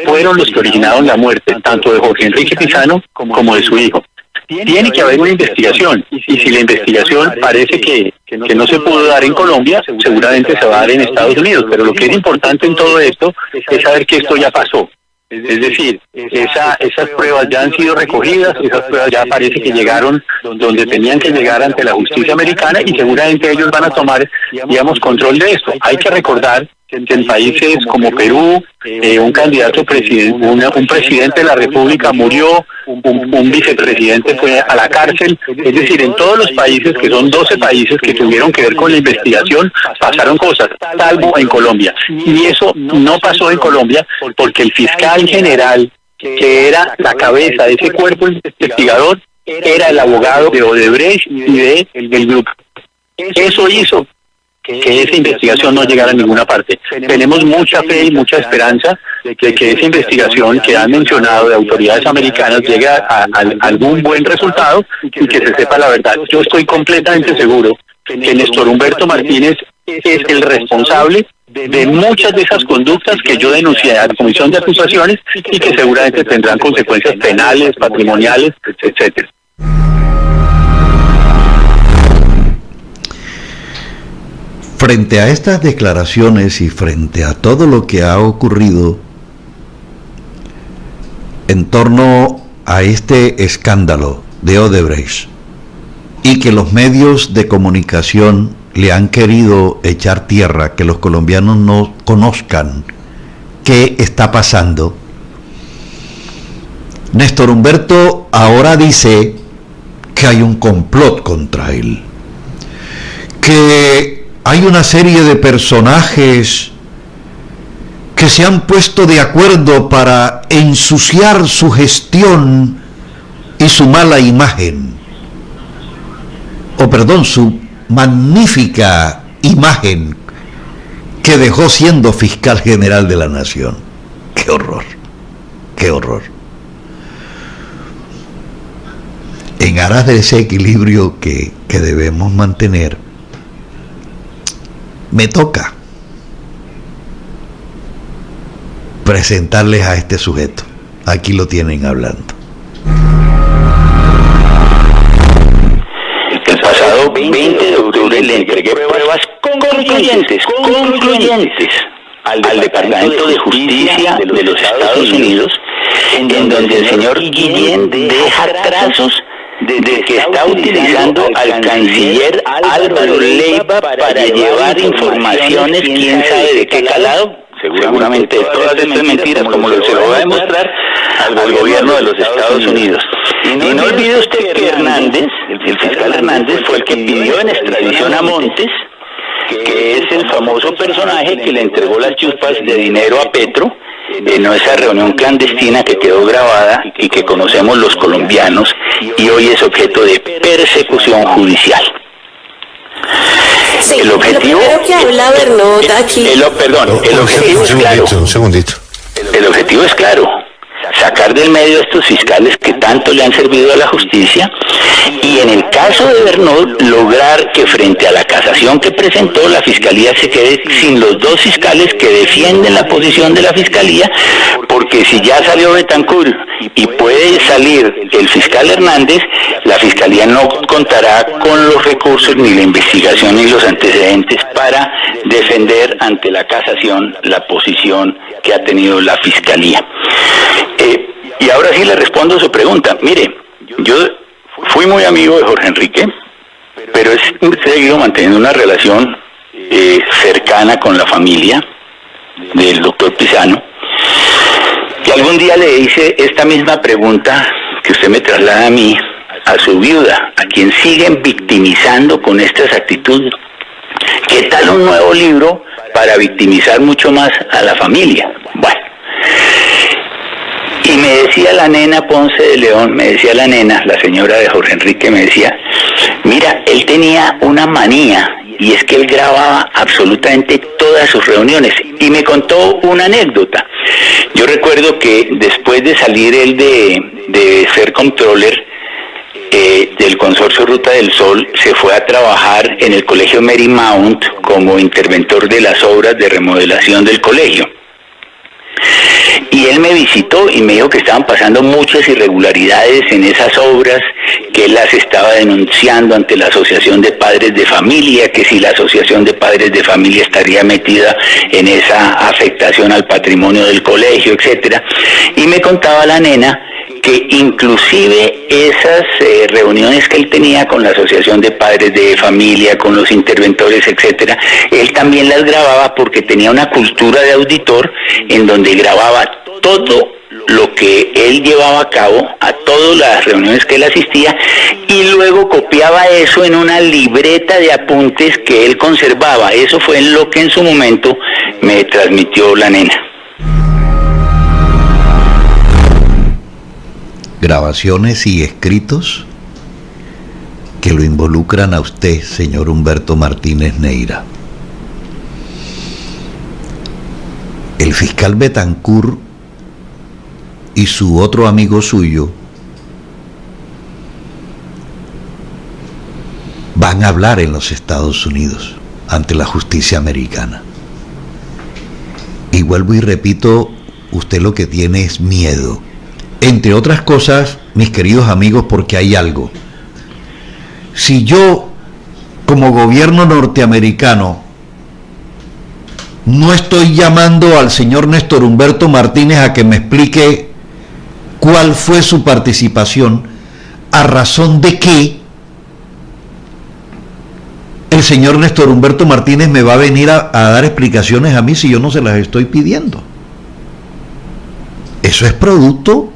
fueron los que originaron la muerte tanto de Jorge Enrique Pizano como de su hijo. Tiene que haber una investigación, y si la investigación parece que no se pudo dar en Colombia, seguramente se va a dar en Estados Unidos, pero lo que es importante en todo esto es saber que esto ya pasó. Es decir, esas pruebas ya han sido recogidas, esas pruebas ya parece que llegaron donde tenían que llegar ante la justicia americana y seguramente ellos van a tomar, digamos, control de esto. Hay que recordar que en países como Perú, un candidato presidente, un presidente de la República murió, un vicepresidente fue a la cárcel. Es decir, en todos los países, que son 12 países que tuvieron que ver con la investigación, pasaron cosas, salvo en Colombia. Y eso no pasó en Colombia porque el fiscal general, que era la cabeza de ese cuerpo investigador, era el abogado de Odebrecht y del grupo. Eso hizo que esa investigación no llegara a ninguna parte. Tenemos mucha fe y mucha esperanza de que esa investigación que han mencionado de autoridades americanas llegue a algún buen resultado y que se sepa la verdad. Yo estoy completamente seguro que Néstor Humberto Martínez es el responsable de muchas de esas conductas que yo denuncié a la Comisión de Acusaciones y que seguramente tendrán consecuencias penales, patrimoniales, etcétera. Frente a estas declaraciones y frente a todo lo que ha ocurrido en torno a este escándalo de Odebrecht y que los medios de comunicación le han querido echar tierra, que los colombianos no conozcan qué está pasando, Néstor Humberto ahora dice que hay un complot contra él, que hay una serie de personajes que se han puesto de acuerdo para ensuciar su gestión y su mala imagen, su magnífica imagen que dejó siendo fiscal general de la nación. ¡Qué horror! ¡Qué horror! En aras de ese equilibrio que debemos mantener, me toca presentarles a este sujeto. Aquí lo tienen hablando. El pasado 20 de octubre le entregué pruebas concluyentes al Departamento de Justicia de los Estados Unidos, en donde el señor Guillén deja trazos de que está utilizando al canciller Álvaro Leiva para llevar informaciones, quién sabe de qué calado, seguramente todas estas mentiras, como se lo va a demostrar al gobierno de los Estados Unidos. Y no olvide usted que Hernández, el fiscal Hernández, fue el que pidió en extradición a Montes, que es el famoso personaje que le entregó las chupas de dinero a Petro en esa reunión clandestina que quedó grabada y que conocemos los colombianos y hoy es objeto de persecución judicial. Sí, el objetivo que habla Bernot aquí. El objetivo es claro. Un segundito. El objetivo es claro. Sacar del medio a estos fiscales que tanto le han servido a la justicia y en el caso de Bernot lograr que frente a la casación que presentó la fiscalía se quede sin los dos fiscales que defienden la posición de la fiscalía, porque si ya salió Betancourt y puede salir el fiscal Hernández, la fiscalía no contará con los recursos ni la investigación ni los antecedentes para defender ante la casación la posición que ha tenido la fiscalía. Y ahora sí le respondo a su pregunta. Mire, yo fui muy amigo de Jorge Enrique, pero he seguido manteniendo una relación cercana con la familia del doctor Pisano, que algún día le hice esta misma pregunta que usted me traslada a mí, a su viuda, a quien siguen victimizando con estas actitudes. ¿Qué tal un nuevo libro para victimizar mucho más a la familia? Bueno, y me decía la nena Ponce de León, la señora de Jorge Enrique, me decía, mira, él tenía una manía, y es que él grababa absolutamente todas sus reuniones, y me contó una anécdota. Yo recuerdo que después de salir él de ser controller del consorcio Ruta del Sol, se fue a trabajar en el colegio Marymount como interventor de las obras de remodelación del colegio. Y él me visitó y me dijo que estaban pasando muchas irregularidades en esas obras, que él las estaba denunciando ante la Asociación de Padres de Familia, que si la Asociación de Padres de Familia estaría metida en esa afectación al patrimonio del colegio, etcétera. Y me contaba la nena que inclusive esas reuniones que él tenía con la Asociación de Padres de Familia, con los interventores, etcétera, él también las grababa porque tenía una cultura de auditor en donde grababa todo lo que él llevaba a cabo, a todas las reuniones que él asistía, y luego copiaba eso en una libreta de apuntes que él conservaba. Eso fue lo que en su momento me transmitió la nena. Grabaciones y escritos que lo involucran a usted, señor Humberto Martínez Neira. El fiscal Betancourt y su otro amigo suyo van a hablar en los Estados Unidos ante la justicia americana. Y vuelvo y repito, usted lo que tiene es miedo. Entre otras cosas, mis queridos amigos, porque hay algo. Si yo, como gobierno norteamericano, no estoy llamando al señor Néstor Humberto Martínez a que me explique cuál fue su participación, a razón de qué el señor Néstor Humberto Martínez me va a venir a dar explicaciones a mí si yo no se las estoy pidiendo. Eso es producto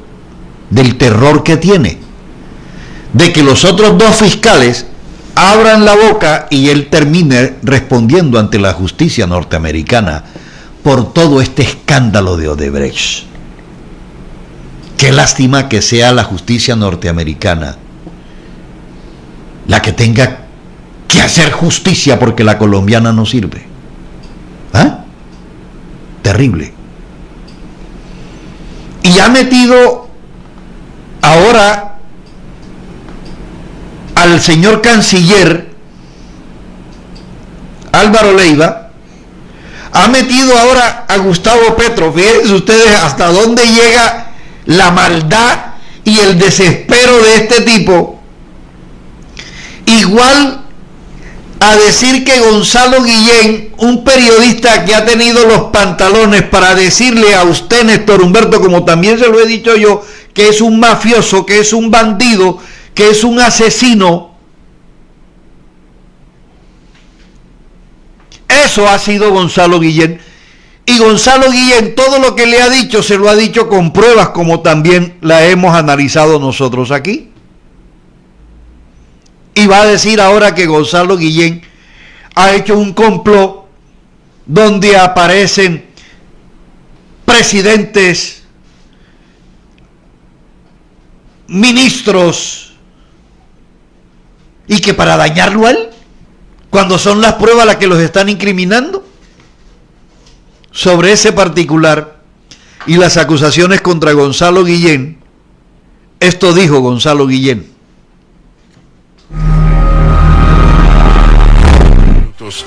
del terror que tiene, de que los otros dos fiscales abran la boca y él termine respondiendo ante la justicia norteamericana por todo este escándalo de Odebrecht. Qué lástima que sea la justicia norteamericana la que tenga que hacer justicia porque la colombiana no sirve. ¿Ah? Terrible. Y ha metido ahora al señor canciller Álvaro Leiva, ha metido ahora a Gustavo Petro. Fíjense ustedes hasta dónde llega la maldad y el desespero de este tipo. Igual a decir que Gonzalo Guillén, un periodista que ha tenido los pantalones para decirle a usted, Néstor Humberto, como también se lo he dicho yo, que es un mafioso, que es un bandido, que es un asesino. Eso ha sido Gonzalo Guillén. Y Gonzalo Guillén, todo lo que le ha dicho, se lo ha dicho con pruebas, como también la hemos analizado nosotros aquí. Y va a decir ahora que Gonzalo Guillén ha hecho un complot donde aparecen presidentes, ministros, y que para dañarlo a él, cuando son las pruebas las que los están incriminando. Sobre ese particular y las acusaciones contra Gonzalo Guillén, esto dijo Gonzalo Guillén.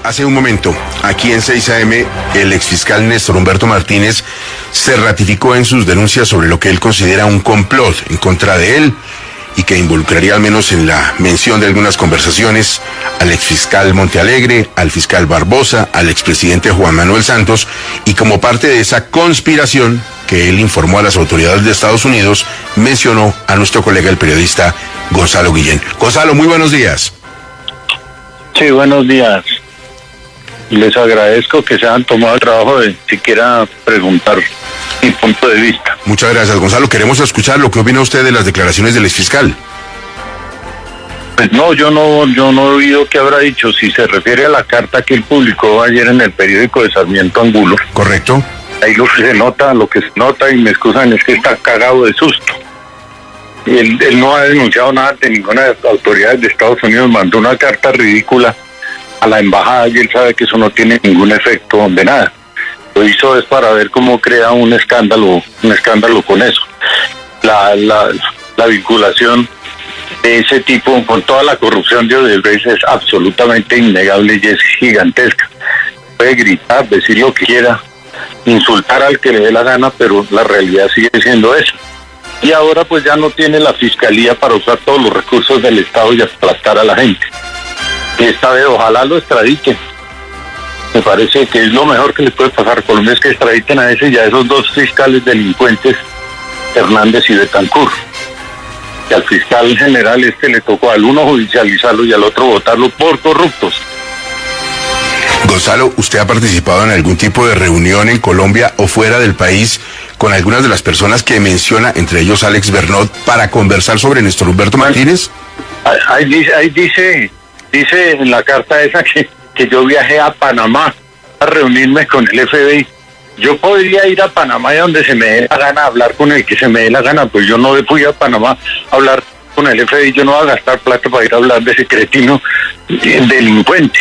Hace un momento, aquí en 6 AM, el exfiscal Néstor Humberto Martínez se ratificó en sus denuncias sobre lo que él considera un complot en contra de él y que involucraría, al menos en la mención de algunas conversaciones, al exfiscal Montealegre, al fiscal Barbosa, al expresidente Juan Manuel Santos, y como parte de esa conspiración que él informó a las autoridades de Estados Unidos, mencionó a nuestro colega el periodista Gonzalo Guillén. Gonzalo, muy buenos días. Sí, buenos días. Les agradezco que se hayan tomado el trabajo de siquiera preguntar mi punto de vista. Muchas gracias, Gonzalo. Queremos escuchar lo que opina usted de las declaraciones del exfiscal. Pues no, yo no he oído qué habrá dicho. Si se refiere a la carta que él publicó ayer en el periódico de Sarmiento Angulo. Correcto. Ahí lo que se nota, y me excusan, es que está cagado de susto. Él no ha denunciado nada de ninguna de las autoridades de Estados Unidos, mandó una carta ridícula a la embajada y él sabe que eso no tiene ningún efecto de nada. Lo hizo es para ver cómo crea un escándalo con eso. La vinculación de ese tipo con toda la corrupción de Odebrecht es absolutamente innegable y es gigantesca. Puede gritar, decir lo que quiera, insultar al que le dé la gana, pero la realidad sigue siendo esa. Y ahora pues ya no tiene la fiscalía para usar todos los recursos del Estado y aplastar a la gente. Y esta vez ojalá lo extraditen. Me parece que es lo mejor que le puede pasar a Colombia, es que extraditen a ese y a esos dos fiscales delincuentes, Hernández y Betancur. Y al fiscal general le tocó al uno judicializarlo y al otro votarlo por corruptos. Gonzalo, ¿usted ha participado en algún tipo de reunión en Colombia o fuera del país con algunas de las personas que menciona, entre ellos Alex Bernot, para conversar sobre Néstor Humberto Martínez? Ahí dice en la carta esa que yo viajé a Panamá a reunirme con el FBI. Yo podría ir a Panamá y donde se me dé la gana, hablar con el que se me dé la gana, pues yo no fui a Panamá a hablar con el FBI, yo no voy a gastar plata para ir a hablar de ese cretino delincuente.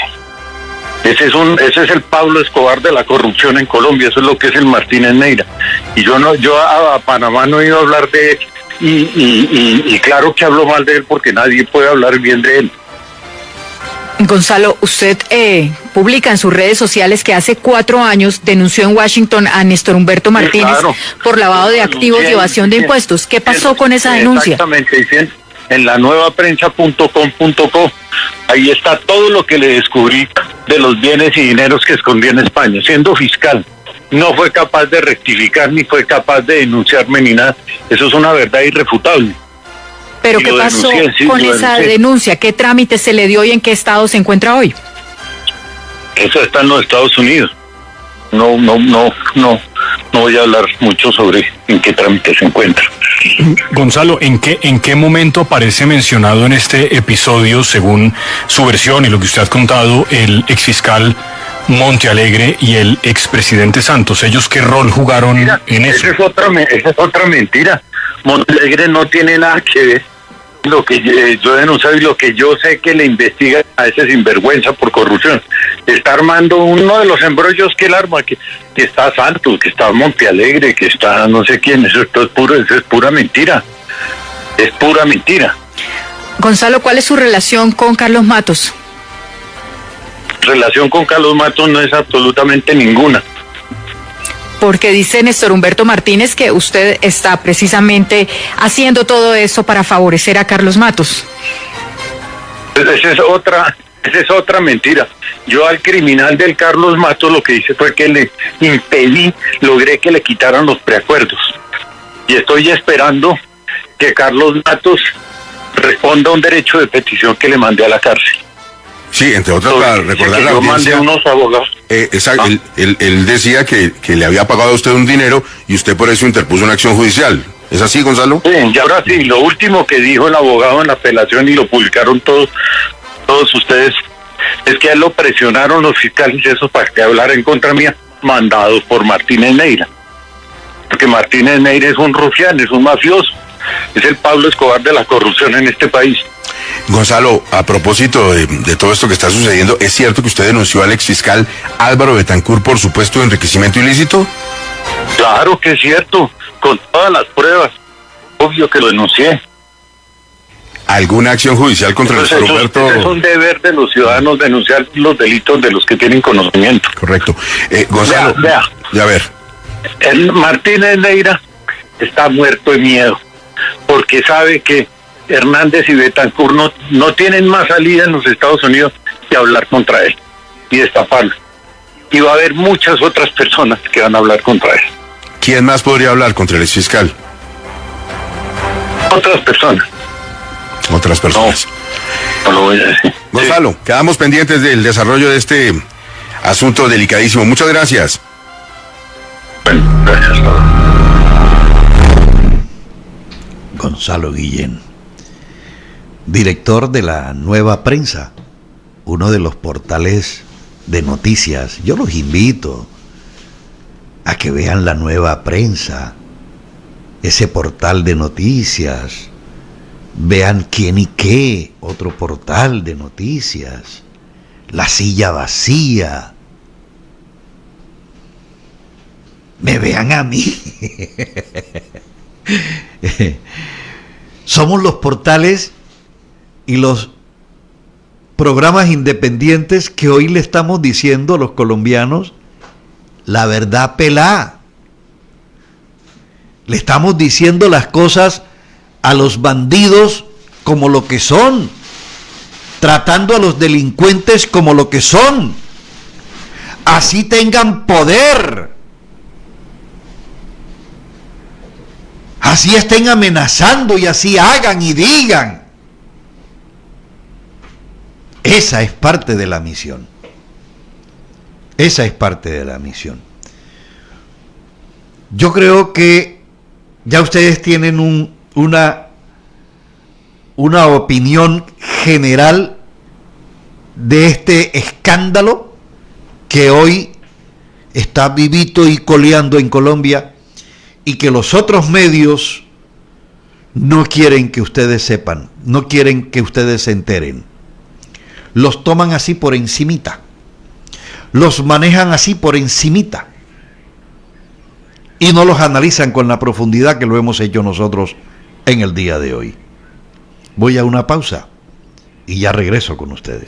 Ese es el Pablo Escobar de la corrupción en Colombia, eso es lo que es el Martínez Neira. Y yo a Panamá no he ido a hablar de él, y claro que hablo mal de él porque nadie puede hablar bien de él. Gonzalo, usted publica en sus redes sociales que hace 4 años denunció en Washington a Néstor Humberto Martínez por lavado de activos y evasión de impuestos. ¿Qué pasó con esa denuncia? Exactamente, dicen en la nuevaprensa.com.co. Ahí está todo lo que le descubrí de los bienes y dineros que escondió en España. Siendo fiscal, no fue capaz de rectificar, ni fue capaz de denunciarme, ni nada. Eso es una verdad irrefutable. ¿Pero qué pasó con esa denuncia? ¿Qué trámite se le dio y en qué estado se encuentra hoy? Eso está en los Estados Unidos. No voy a hablar mucho sobre en qué trámite se encuentra. Gonzalo, ¿en qué momento aparece mencionado en este episodio, según su versión y lo que usted ha contado, el exfiscal Montealegre y el expresidente Santos? ¿Ellos qué rol jugaron en eso? Esa es otra mentira. Montealegre no tiene nada que ver lo que yo he denunciado y lo que yo sé que le investiga a ese sinvergüenza por corrupción. Está armando uno de los embrollos que él arma, que está Santos, que está Montealegre, que está no sé quién. Eso es pura mentira. Es pura mentira. Gonzalo, ¿cuál es su relación con Carlos Matos? Relación con Carlos Matos no es absolutamente ninguna. Porque dice Néstor Humberto Martínez que usted está precisamente haciendo todo eso para favorecer a Carlos Matos. Esa es otra mentira. Yo al criminal del Carlos Matos lo que hice fue que le logré que le quitaran los preacuerdos. Y estoy esperando que Carlos Matos responda a un derecho de petición que le mandé a la cárcel. Sí, entre otras, para recordar la audiencia. Yo mandé unos abogados. Exacto, él decía que le había pagado a usted un dinero y usted por eso interpuso una acción judicial. ¿Es así, Gonzalo? Sí, y ahora sí, lo último que dijo el abogado en la apelación, y lo publicaron todos ustedes, es que a él lo presionaron los fiscales esos para que hablara en contra mía, mandados por Martínez Neira. Porque Martínez Neira es un rufián, es un mafioso, es el Pablo Escobar de la corrupción en este país. Gonzalo, a propósito de todo esto que está sucediendo, ¿es cierto que usted denunció al exfiscal Álvaro Betancourt por supuesto enriquecimiento ilícito? Claro que es cierto, con todas las pruebas. Obvio que lo denuncié. ¿Alguna acción judicial contra Néstor Humberto? Es un deber de los ciudadanos denunciar los delitos de los que tienen conocimiento. Correcto. Gonzalo, vea. A ver. El Martínez Neira está muerto de miedo, porque sabe que Hernández y Betancourt no tienen más salida en los Estados Unidos que hablar contra él y destaparlo. Y va a haber muchas otras personas que van a hablar contra él. ¿Quién más podría hablar contra el exfiscal? Otras personas. Otras personas. No lo voy a decir. Gonzalo, quedamos pendientes del desarrollo de este asunto delicadísimo. Muchas gracias. Bueno, gracias. Gonzalo Guillén, director de la Nueva Prensa, uno de los portales de noticias. Yo los invito a que vean la Nueva Prensa, ese portal de noticias. Vean Quién y Qué, otro portal de noticias. La Silla Vacía. Me vean a mí. Somos los portales y los programas independientes que hoy le estamos diciendo a los colombianos la verdad pelá. Le estamos diciendo las cosas a los bandidos como lo que son, tratando a los delincuentes como lo que son, así tengan poder, así estén amenazando y así hagan y digan. Esa es parte de la misión. Esa es parte de la misión. Yo creo que ya ustedes tienen una opinión general de este escándalo que hoy está vivito y coleando en Colombia y que los otros medios no quieren que ustedes sepan, no quieren que ustedes se enteren. Los toman así por encimita, los manejan así por encimita y no los analizan con la profundidad que lo hemos hecho nosotros en el día de hoy. Voy a una pausa y ya regreso con ustedes.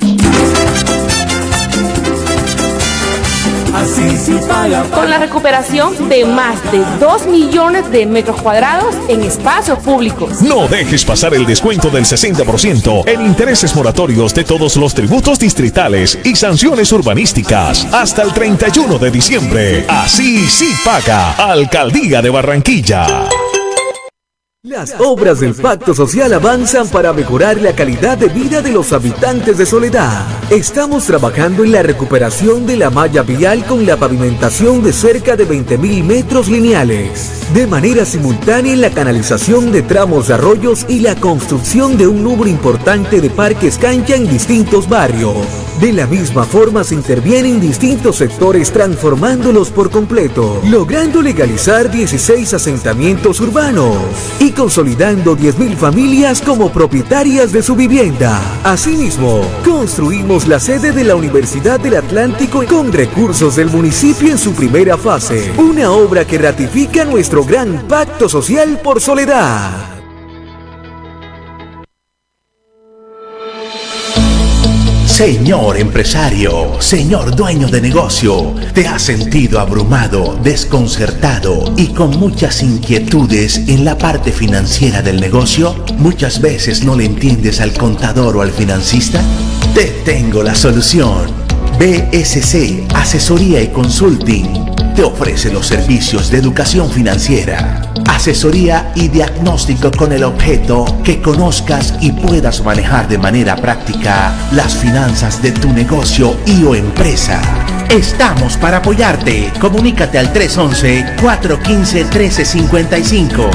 Así sí paga. Con la recuperación de más de 2 millones de metros cuadrados en espacios públicos. No dejes pasar el descuento del 60% en intereses moratorios de todos los tributos distritales y sanciones urbanísticas hasta el 31 de diciembre. Así sí paga. Alcaldía de Barranquilla. Las obras del Pacto Social avanzan para mejorar la calidad de vida de los habitantes de Soledad. Estamos trabajando en la recuperación de la malla vial con la pavimentación de cerca de 20.000 metros lineales. De manera simultánea en la canalización de tramos de arroyos y la construcción de un número importante de parques cancha en distintos barrios. De la misma forma se intervienen distintos sectores transformándolos por completo, logrando legalizar 16 asentamientos urbanos y consolidando 10.000 familias como propietarias de su vivienda. Asimismo, construimos la sede de la Universidad del Atlántico con recursos del municipio en su primera fase, una obra que ratifica nuestro gran pacto social por Soledad. Señor empresario, señor dueño de negocio, ¿te has sentido abrumado, desconcertado y con muchas inquietudes en la parte financiera del negocio? ¿Muchas veces no le entiendes al contador o al financista? Te tengo la solución. BSC Asesoría y Consulting te ofrece los servicios de educación financiera, asesoría y diagnóstico con el objeto que conozcas y puedas manejar de manera práctica las finanzas de tu negocio y o empresa. Estamos para apoyarte. Comunícate al 311-415-1355.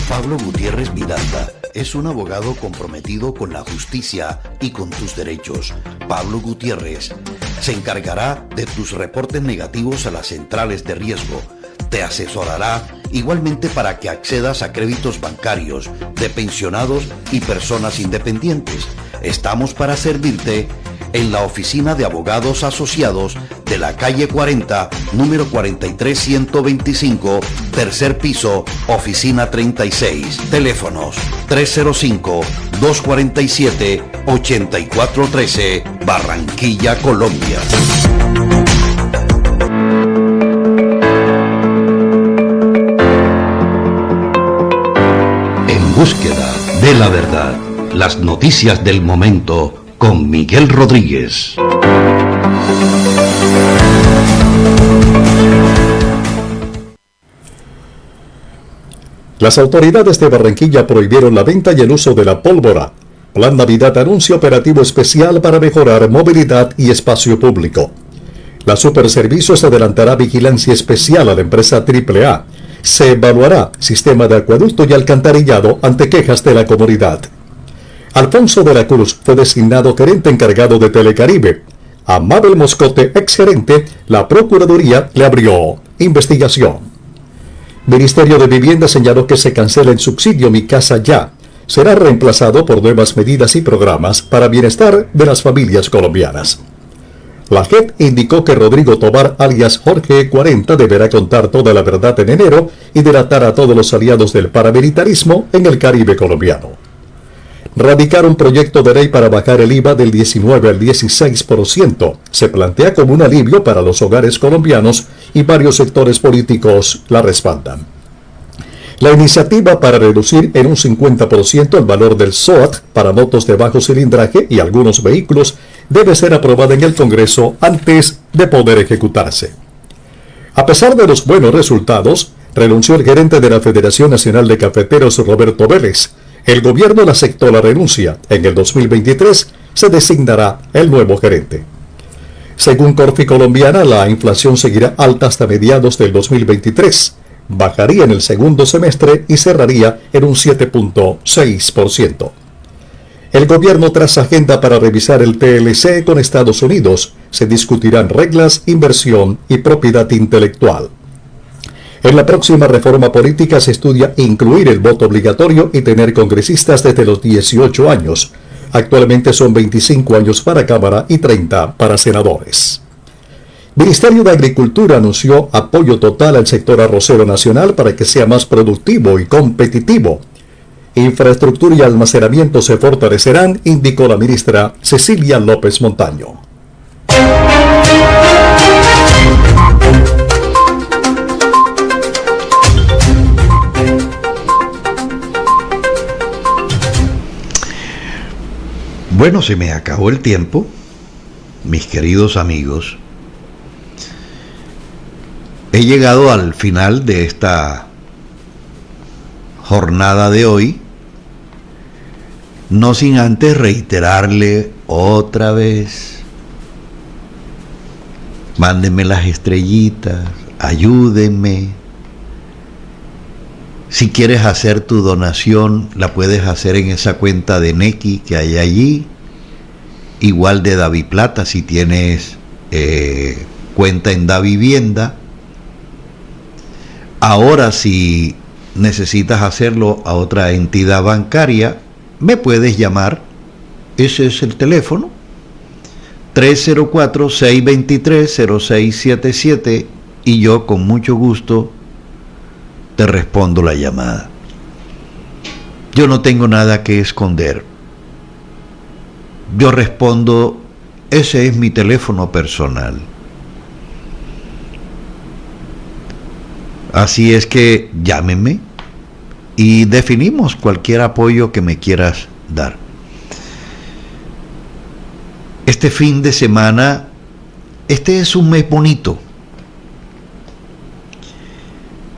Pablo Gutiérrez Miranda es un abogado comprometido con la justicia y con tus derechos. Pablo Gutiérrez se encargará de tus reportes negativos a las centrales de riesgo. Te asesorará igualmente para que accedas a créditos bancarios de pensionados y personas independientes. Estamos para servirte en la oficina de abogados asociados de la calle 40, número 43125, tercer piso, oficina 36. Teléfonos 305-247-8413, Barranquilla, Colombia. En búsqueda de la verdad, las noticias del momento con Miguel Rodríguez. Las autoridades de Barranquilla prohibieron la venta y el uso de la pólvora. Plan Navidad anuncia operativo especial para mejorar movilidad y espacio público. La Superservicios adelantará vigilancia especial a la empresa AAA. Se evaluará sistema de acueducto y alcantarillado ante quejas de la comunidad. Alfonso de la Cruz fue designado gerente encargado de Telecaribe. A Mabel Moscote, exgerente, la Procuraduría le abrió investigación. Ministerio de Vivienda señaló que se cancela el subsidio Mi Casa Ya. Será reemplazado por nuevas medidas y programas para bienestar de las familias colombianas. La JEP indicó que Rodrigo Tobar, alias Jorge 40, deberá contar toda la verdad en enero y delatar a todos los aliados del paramilitarismo en el Caribe colombiano. Radicar un proyecto de ley para bajar el IVA del 19 al 16%. Se plantea como un alivio para los hogares colombianos y varios sectores políticos la respaldan. La iniciativa para reducir en un 50% el valor del SOAT para motos de bajo cilindraje y algunos vehículos debe ser aprobada en el Congreso antes de poder ejecutarse. A pesar de los buenos resultados, renunció el gerente de la Federación Nacional de Cafeteros, Roberto Vélez. El gobierno le aceptó la renuncia. En el 2023 se designará el nuevo gerente. Según Corfi Colombiana, la inflación seguirá alta hasta mediados del 2023. Bajaría en el segundo semestre y cerraría en un 7.6%. El gobierno traza agenda para revisar el TLC con Estados Unidos. Se discutirán reglas, inversión y propiedad intelectual. En la próxima reforma política se estudia incluir el voto obligatorio y tener congresistas desde los 18 años. Actualmente son 25 años para Cámara y 30 para senadores. Ministerio de Agricultura anunció apoyo total al sector arrocero nacional para que sea más productivo y competitivo. Infraestructura y almacenamiento se fortalecerán, indicó la ministra Cecilia López Montaño. Bueno, se me acabó el tiempo, mis queridos amigos. He llegado al final de esta jornada de hoy, no sin antes reiterarle otra vez: mándenme las estrellitas, ayúdenme. Si quieres hacer tu donación, la puedes hacer en esa cuenta de Nequi que hay allí, igual de DaviPlata si tienes cuenta en DaVivienda. Ahora, si necesitas hacerlo a otra entidad bancaria, me puedes llamar. Ese es el teléfono, 304-623-0677, y yo con mucho gusto te respondo la llamada. Yo no tengo nada que esconder. Yo respondo, ese es mi teléfono personal. Así es que llámenme y definimos cualquier apoyo que me quieras dar. Este fin de semana, este es un mes bonito.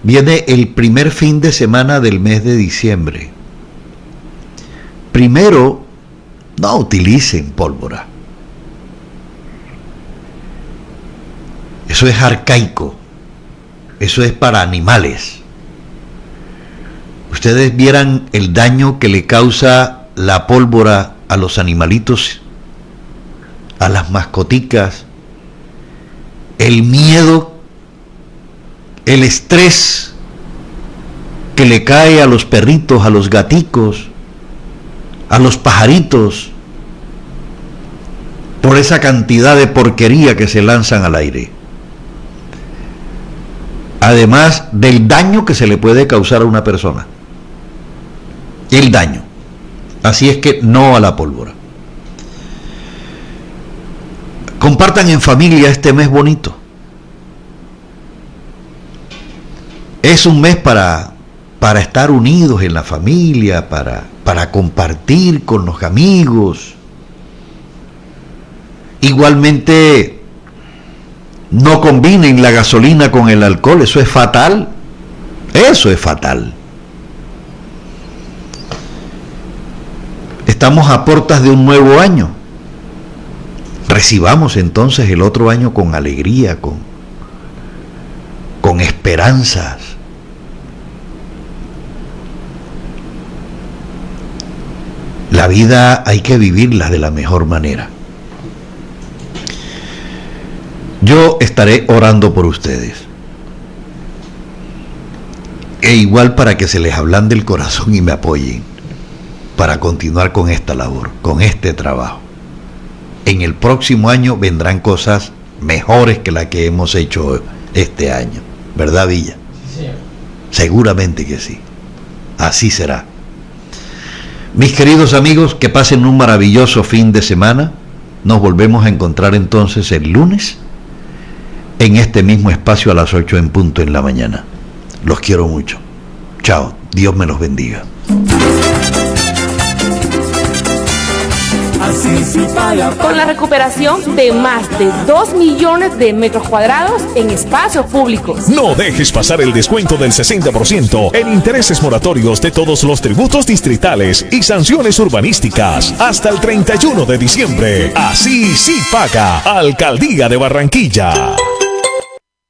Viene el primer fin de semana del mes de diciembre. Primero, no utilicen pólvora. Eso es arcaico. Eso es para animales. Ustedes vieran el daño que le causa la pólvora a los animalitos, a las mascoticas, el miedo, el estrés que le cae a los perritos, a los gaticos, a los pajaritos, por esa cantidad de porquería que se lanzan al aire. Además del daño que se le puede causar a una persona. El daño. Así es que no a la pólvora. Compartan en familia este mes bonito. Es un mes para estar unidos en la familia, para compartir con los amigos. Igualmente, no combinen la gasolina con el alcohol, eso es fatal. Eso es fatal. Estamos a puertas de un nuevo año. Recibamos entonces el otro año con alegría, con esperanzas. La vida hay que vivirla de la mejor manera. Yo estaré orando por ustedes. E igual para que se les ablande el corazón y me apoyen para continuar con esta labor, con este trabajo. En el próximo año vendrán cosas mejores que las que hemos hecho este año. ¿Verdad, Villa? Sí. Seguramente que sí. Así será. Mis queridos amigos, que pasen un maravilloso fin de semana. Nos volvemos a encontrar entonces el lunes en este mismo espacio a las 8 en punto en la mañana. Los quiero mucho. Chao. Dios me los bendiga. Con la recuperación de más de 2 millones de metros cuadrados en espacios públicos. No dejes pasar el descuento del 60% en intereses moratorios de todos los tributos distritales y sanciones urbanísticas hasta el 31 de diciembre. Así sí paga. Alcaldía de Barranquilla.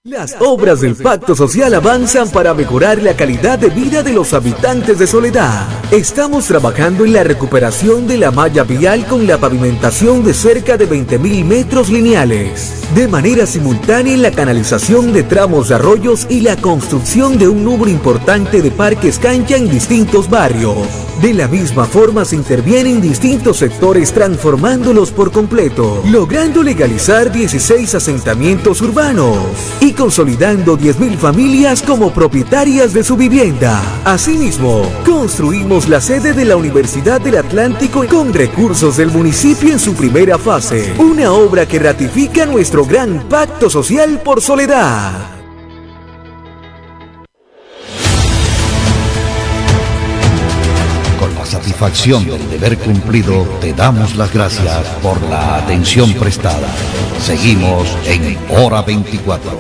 Las obras del Pacto Social avanzan para mejorar la calidad de vida de los habitantes de Soledad. Estamos trabajando en la recuperación de la malla vial con la pavimentación de cerca de 20.000 metros lineales. De manera simultánea en la canalización de tramos de arroyos y la construcción de un número importante de parques cancha en distintos barrios. De la misma forma se intervienen distintos sectores transformándolos por completo, logrando legalizar 16 asentamientos urbanos y consolidando 10.000 familias como propietarias de su vivienda. Asimismo, construimos la sede de la Universidad del Atlántico con recursos del municipio en su primera fase, una obra que ratifica nuestro gran pacto social por Soledad. Con la satisfacción del deber cumplido, te damos las gracias por la atención prestada. Seguimos en Hora 24.